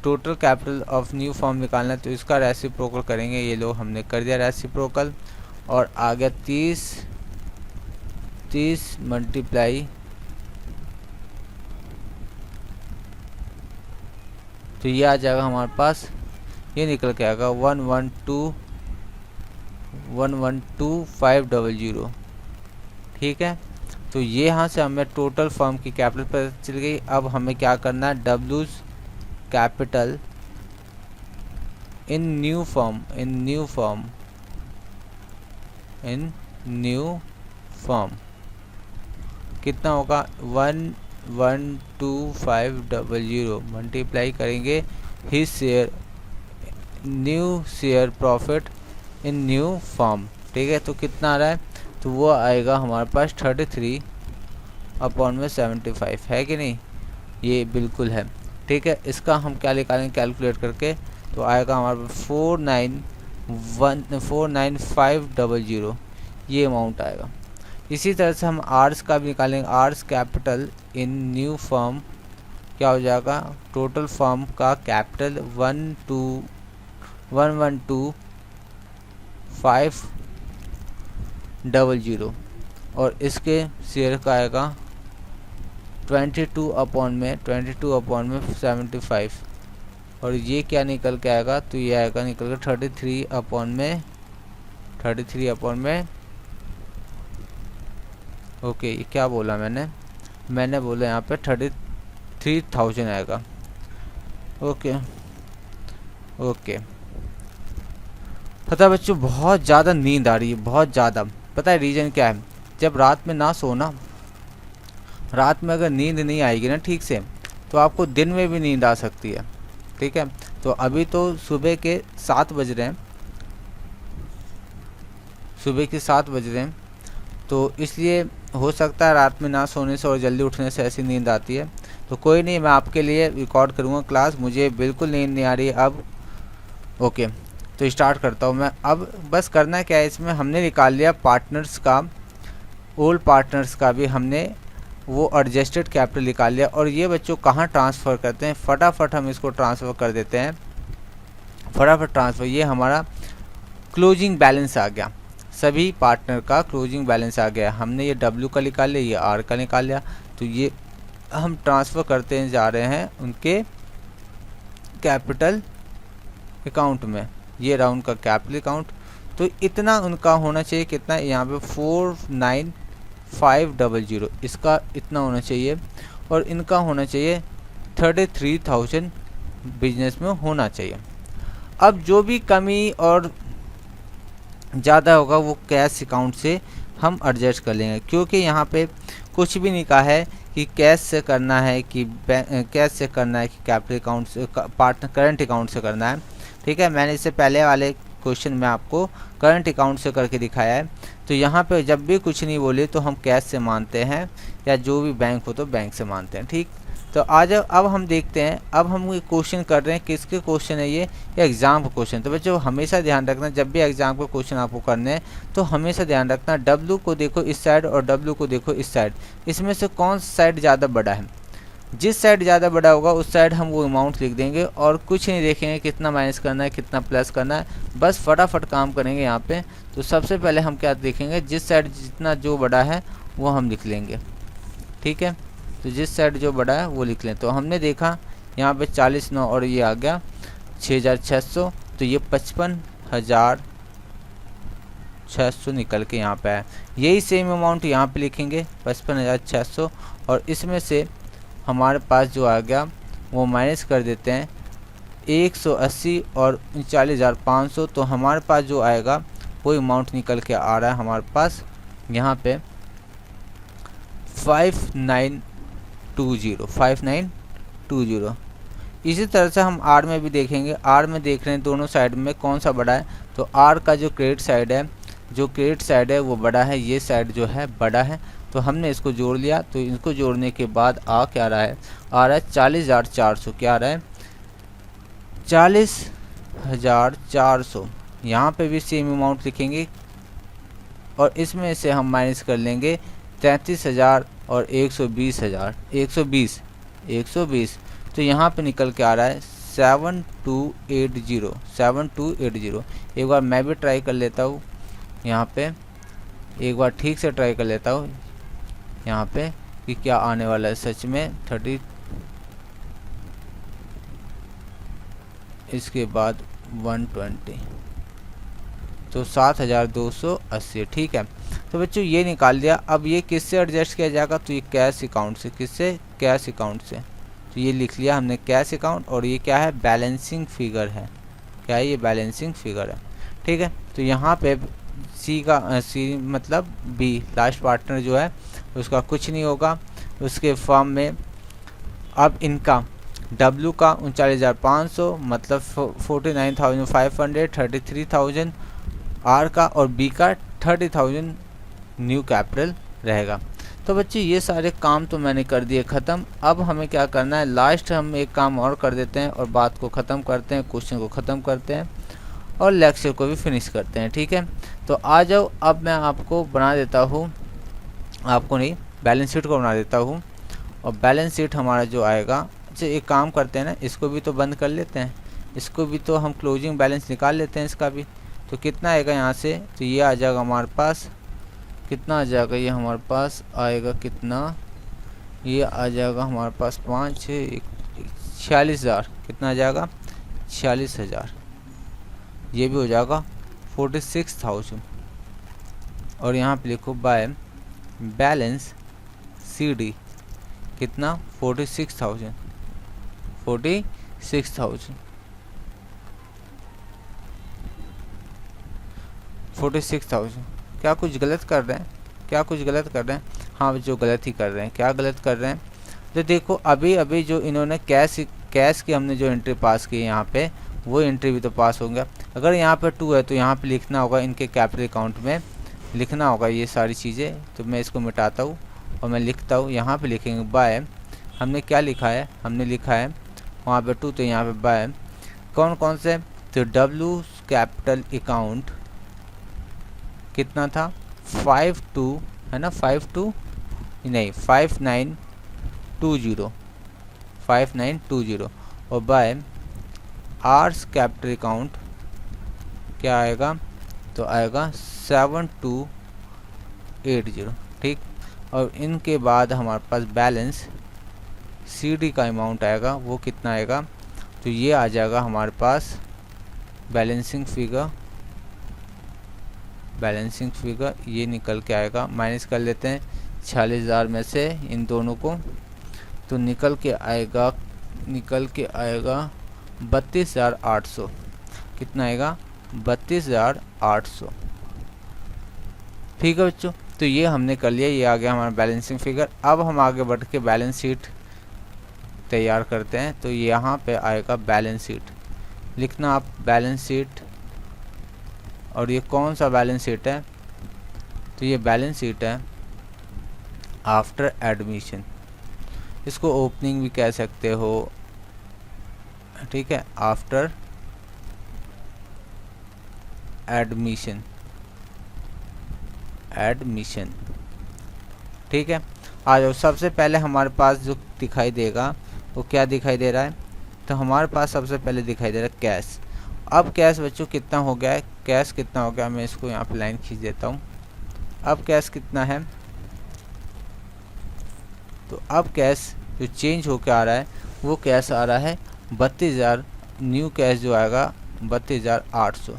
Speaker 1: total capital of new form निकालना है, तो इसका रेसिप्रोकल करेंगे। ये लो हमने कर दिया रेसिप्रोकल, और आ गया 30 मल्टीप्लाई तो ये आ जाएगा हमारे पास, ये निकल के आएगा 112,500। ठीक है, तो ये यहाँ से हमें टोटल फर्म की कैपिटल पता चल गई। अब हमें क्या करना है, डब्ल्यूज कैपिटल इन न्यू फर्म कितना होगा, 112,500 मल्टीप्लाई करेंगे his share, new share profit in new firm. ठीक है, तो कितना आ रहा है, तो वो आएगा हमारे पास 33/75 है कि नहीं, ये बिल्कुल है। ठीक है, इसका हम क्या निकालेंगे कैलकुलेट करके, तो आएगा हमारे पास 49500 ये अमाउंट आएगा। इसी तरह से हम आर्स का भी निकालेंगे, R's capital in new firm क्या हो जाएगा, टोटल फर्म का कैपिटल 112,500 और इसके शेयर का आएगा 22/75 और ये क्या निकल के आएगा, तो ये आएगा निकल के 33/, ओके ये क्या बोला मैंने बोला यहाँ पे 33,000 आएगा। ओके पता है बच्चों, बहुत ज़्यादा नींद आ रही है, बहुत ज़्यादा। पता है रीज़न क्या है, जब रात में ना सोना, रात में अगर नींद नहीं आएगी ना ठीक से, तो आपको दिन में भी नींद आ सकती है। ठीक है, तो अभी तो सुबह के 7 बज रहे हैं, तो इसलिए हो सकता है रात में ना सोने से और जल्दी उठने से ऐसी नींद आती है। तो कोई नहीं, मैं आपके लिए रिकॉर्ड करूँगा क्लास, मुझे बिल्कुल नींद नहीं आ रही है अब। ओके, तो स्टार्ट करता हूँ मैं। अब बस करना क्या है, इसमें हमने निकाल लिया पार्टनर्स का, ओल्ड पार्टनर्स का भी हमने वो एडजस्टेड कैपिटल निकाल लिया। और ये बच्चों कहाँ ट्रांसफ़र करते हैं, फटाफट हम इसको ट्रांसफ़र कर देते हैं, फटाफट ट्रांसफ़र। ये हमारा क्लोजिंग बैलेंस आ गया, सभी पार्टनर का क्लोजिंग बैलेंस आ गया। हमने ये डब्ल्यू का निकाल लिया, ये आर का निकाल लिया, तो ये हम ट्रांसफ़र करते जा रहे हैं उनके कैपिटल अकाउंट में। ये रहा उनका कैपिटल अकाउंट, तो इतना उनका होना चाहिए, कितना यहाँ पे 49500, इसका इतना होना चाहिए, और इनका होना चाहिए 33,000 बिजनेस में होना चाहिए। अब जो भी कमी और ज़्यादा होगा वो कैश अकाउंट से हम एडजस्ट कर लेंगे, क्योंकि यहाँ पे कुछ भी नहीं कहा है कि कैश से करना है कि कैश से करना है कि कैपिटल अकाउंट से, पार्टनर करंट अकाउंट से करना है। ठीक है, मैंने इससे पहले वाले क्वेश्चन में आपको करंट अकाउंट से करके दिखाया है। तो यहाँ पे जब भी कुछ नहीं बोले तो हम कैश से मानते हैं, या जो भी बैंक हो तो बैंक से मानते हैं। ठीक, तो आज अब हम देखते हैं, अब हम ये क्वेश्चन कर रहे हैं, किसके क्वेश्चन है ये एग्ज़ाम का क्वेश्चन। तो बच्चों हमेशा ध्यान रखना, जब भी एग्ज़ाम का क्वेश्चन आपको करने हैं तो हमेशा ध्यान रखना, डब्ल्यू को देखो इस साइड और डब्ल्यू को देखो इस साइड, इसमें से कौन सा साइड ज़्यादा बड़ा है। जिस साइड ज़्यादा बड़ा होगा उस साइड हम वो अमाउंट लिख देंगे, और कुछ नहीं देखेंगे कितना माइनस करना है कितना प्लस करना है, बस फटाफट काम करेंगे यहाँ पे। तो सबसे पहले हम क्या देखेंगे, जिस साइड जितना जो बड़ा है वो हम लिख लेंगे। ठीक है, तो जिस साइड जो बड़ा है वो लिख लें। तो हमने देखा यहाँ पे 40,9 और ये आ गया 6,600, तो ये 55,600 निकल के यहाँ पे आया। यही सेम अमाउंट यहाँ पे लिखेंगे 55,600, और इसमें से हमारे पास जो आ गया वो माइनस कर देते हैं 180 और 39,500, तो हमारे पास जो आएगा वो अमाउंट निकल के आ रहा है हमारे पास यहाँ पे 5920। इसी तरह से हम आर में भी देखेंगे, आर में देख रहे हैं दोनों साइड में कौन सा बड़ा है। तो आर का जो क्रेडिट साइड है वो बड़ा है, ये साइड जो है बड़ा है, तो हमने इसको जोड़ लिया। तो इसको जोड़ने के बाद क्या रहा है, आ रहा है 40,400, क्या आ रहा है 40,400। यहाँ पे भी सेम अमाउंट लिखेंगे, और इसमें से हम माइनस कर लेंगे 33,000 और 120,000, तो यहाँ पे निकल के आ रहा है 7280। एक बार मैं भी ट्राई कर लेता हूँ यहाँ पे, एक बार ठीक से ट्राई कर लेता हूँ यहाँ पे कि क्या आने वाला है सच में। इसके बाद 120, तो 7280। ठीक है, तो बच्चों ये निकाल दिया। अब ये किससे एडजस्ट किया जाएगा, तो ये कैश अकाउंट से। किससे, कैश अकाउंट से। तो ये लिख लिया हमने कैश अकाउंट, और ये क्या है, बैलेंसिंग फिगर है। क्या है, ये बैलेंसिंग फिगर है। ठीक है, तो यहाँ पे सी मतलब बी लास्ट पार्टनर जो है उसका कुछ नहीं होगा उसके फॉर्म में। अब इनका W का 39,500 मतलब 49,500, 33,000 R का, और B का 30,000 न्यू कैपिटल रहेगा। तो बच्चे ये सारे काम तो मैंने कर दिए ख़त्म। अब हमें क्या करना है, लास्ट हम एक काम और कर देते हैं और बात को ख़त्म करते हैं, क्वेश्चन को ख़त्म करते हैं और लेक्चर को भी फिनिश करते हैं। ठीक है, तो आ जाओ। अब मैं आपको बना देता हूँ, आपको नहीं, बैलेंस शीट को बना देता हूँ। और बैलेंस शीट हमारा जो आएगा, अच्छा एक काम करते हैं ना, इसको भी तो बंद कर लेते हैं, इसको भी तो हम क्लोजिंग बैलेंस निकाल लेते हैं इसका भी। तो कितना आएगा यहाँ से, तो ये आ जाएगा हमारे पास, कितना आ जाएगा, ये हमारे पास आएगा कितना, ये आ जाएगा हमारे पास 5 6 46,000। कितना आ जाएगा, 46,000। ये भी हो जाएगा 46,000। और यहाँ पे लिखो बाय बैलेंस CD कितना, 46,000। 46,000 क्या कुछ गलत कर रहे हैं, क्या कुछ गलत कर रहे हैं। हाँ, जो गलत ही कर रहे हैं, क्या गलत कर रहे हैं। तो देखो अभी अभी जो इन्होंने कैश की हमने जो एंट्री पास की है यहाँ पे, वो एंट्री भी तो पास होंगे। अगर यहाँ पे 2 है तो यहाँ पे लिखना होगा, इनके कैपिटल अकाउंट में लिखना होगा ये सारी चीज़ें। तो मैं इसको मिटाता हूँ और मैं लिखता हूँ, यहाँ पे लिखेंगे बाय, हमने क्या लिखा है, हमने लिखा है वहाँ पे 2, तो यहाँ पे बाय कौन कौन से, तो W कैपिटल अकाउंट कितना था, 52 है ना, 52 नहीं 5920 और बाय आर्स कैपिटल अकाउंट क्या आएगा, तो आएगा 7280। ठीक, और इनके बाद हमारे पास बैलेंस CD का अमाउंट आएगा, वो कितना आएगा, तो ये आ जाएगा हमारे पास बैलेंसिंग फिगर ये निकल के आएगा, माइनस कर लेते हैं 46,000 में से इन दोनों को, तो निकल के आएगा 32,800। कितना आएगा, 32,800। ठीक है बच्चों, तो ये हमने कर लिया, ये आ गया हमारा बैलेंसिंग फिगर। अब हम आगे बढ़ के बैलेंस शीट तैयार करते हैं। तो यहाँ पे आएगा बैलेंस शीट, लिखना आप बैलेंस शीट। और ये कौन सा बैलेंस शीट है, तो ये बैलेंस शीट है आफ्टर एडमिशन, इसको ओपनिंग भी कह सकते हो। ठीक है, आफ्टर एडमिशन। ठीक है, आ जाओ। सबसे पहले हमारे पास जो दिखाई देगा वो क्या दिखाई दे रहा है, तो हमारे पास सबसे पहले दिखाई दे रहा है कैश। अब कैश बच्चों कितना हो गया है, कैश कितना हो गया, मैं इसको यहाँ पे लाइन खींच देता हूँ। अब कैश कितना है, तो अब कैश जो चेंज होकर आ रहा है वो कैश आ रहा है 32,000। न्यू कैश जो आएगा 32,800।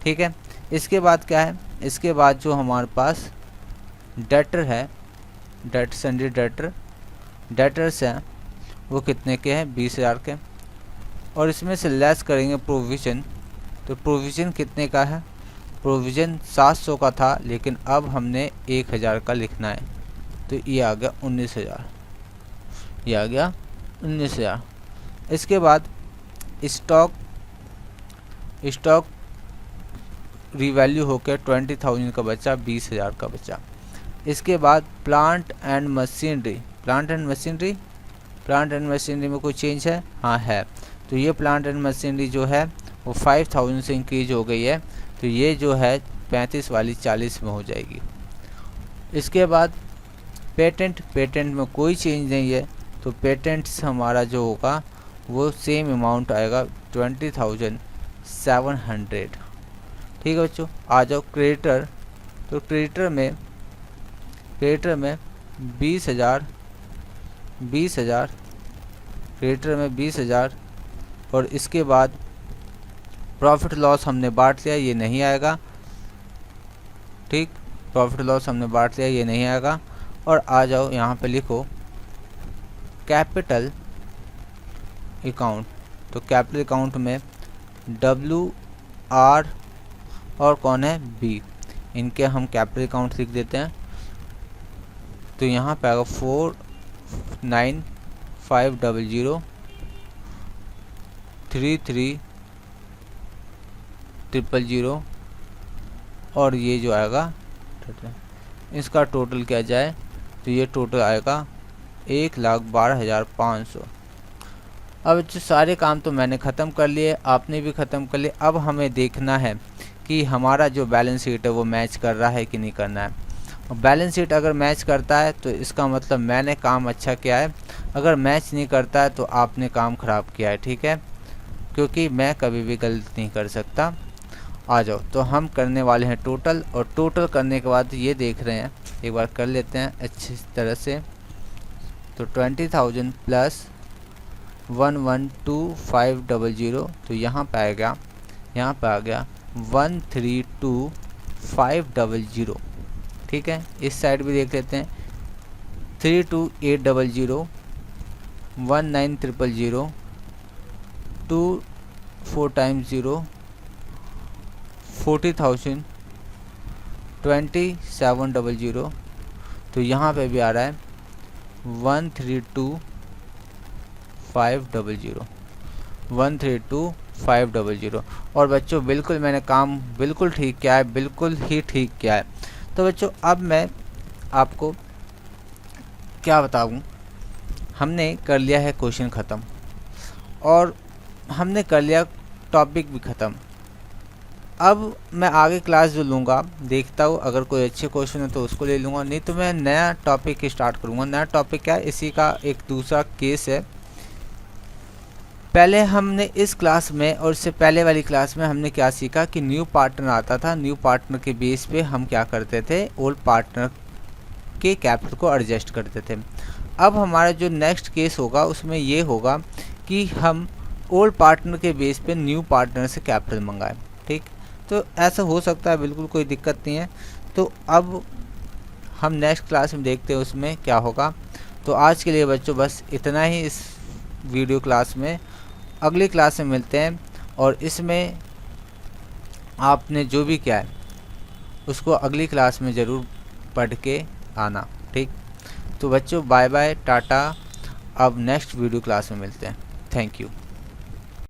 Speaker 1: ठीक है, इसके बाद क्या है, इसके बाद जो हमारे पास डेटर है, सन्डे डेटर्स हैं वो कितने के हैं, 20,000 के। और इसमें से लेस करेंगे प्रोविज़न, तो प्रोविज़न कितने का है, प्रोविज़न 700 का था, लेकिन अब हमने 1,000 का लिखना है, तो ये आ गया 19,000। ये आ गया 19,000। इसके बाद स्टॉक रिवैल्यू होकर 20,000 का बचा, 20,000 का बचा। इसके बाद प्लांट एंड मशीनरी में कोई चेंज है, हाँ है। तो ये प्लांट एंड मशीनरी जो है वो 5,000 से इंक्रीज हो गई है, तो ये जो है 35 वाली 40 में हो जाएगी। इसके बाद पेटेंट में कोई चेंज नहीं है, तो पेटेंट्स हमारा जो होगा वो सेम अमाउंट आएगा 20,700। ठीक है बच्चों, आ जाओ क्रेडिटर। तो क्रेडिटर में 20,000 क्रेडिटर में 20,000 और इसके बाद प्रॉफिट लॉस हमने बांट लिया, ये नहीं आएगा। ठीक, प्रॉफिट लॉस हमने बांट लिया, ये नहीं आएगा। और आ जाओ यहाँ पे लिखो कैपिटल अकाउंट। तो कैपिटल अकाउंट में WR और कौन है B, इनके हम कैपिटल अकाउंट लिख देते हैं। तो यहाँ पे आएगा 49500 3300 और ये जो आएगा इसका टोटल क्या जाए तो ये टोटल आएगा 1,12,500। अब जो सारे काम तो मैंने ख़त्म कर लिए, आपने भी ख़त्म कर लिए। अब हमें देखना है कि हमारा जो बैलेंस शीट है वो मैच कर रहा है कि नहीं करना है। और बैलेंस शीट अगर मैच करता है तो इसका मतलब मैंने काम अच्छा किया है, अगर मैच नहीं करता है तो आपने काम ख़राब किया है। ठीक है, क्योंकि मैं कभी भी गलती नहीं कर सकता। आ जाओ, तो हम करने वाले हैं टोटल, और टोटल करने के बाद ये देख रहे हैं, एक बार कर लेते हैं अच्छी तरह से। तो 20,000 प्लस 112,500, तो यहाँ पे आएगा, यहाँ पे आ गया 132,500। ठीक है, इस साइड भी देख लेते हैं 32,800, 19,000, 2 4 टाइम्स 0, 40,000, 2700। तो यहाँ पे भी आ रहा है 132,500, 132,500। और बच्चों बिल्कुल मैंने काम बिल्कुल ठीक किया है, बिल्कुल ही ठीक किया है। तो बच्चों अब मैं आपको क्या बताऊं, हमने कर लिया है क्वेश्चन ख़त्म और हमने कर लिया टॉपिक भी ख़त्म। अब मैं आगे क्लास जो लूँगा, देखता हूँ अगर कोई अच्छे क्वेश्चन है तो उसको ले लूँगा, नहीं तो मैं नया टॉपिक स्टार्ट करूँगा। नया टॉपिक क्या है, इसी का एक दूसरा केस है। पहले हमने इस क्लास में और इससे पहले वाली क्लास में हमने क्या सीखा कि न्यू पार्टनर आता था, न्यू पार्टनर के बेस पे हम क्या करते थे, ओल्ड पार्टनर के कैपिटल को एडजस्ट करते थे। अब हमारा जो नेक्स्ट केस होगा उसमें ये होगा कि हम ओल्ड पार्टनर के बेस पे न्यू पार्टनर से कैपिटल मंगाएं। ठीक, तो ऐसा हो सकता है, बिल्कुल कोई दिक्कत नहीं है। तो अब हम नेक्स्ट क्लास में देखते हैं उसमें क्या होगा। तो आज के लिए बच्चों बस इतना ही इस वीडियो क्लास में। अगली क्लास में मिलते हैं और इसमें आपने जो भी किया है उसको अगली क्लास में ज़रूर पढ़ के आना। ठीक, तो बच्चों बाय बाय, टाटा। अब नेक्स्ट वीडियो क्लास में मिलते हैं। Thank you.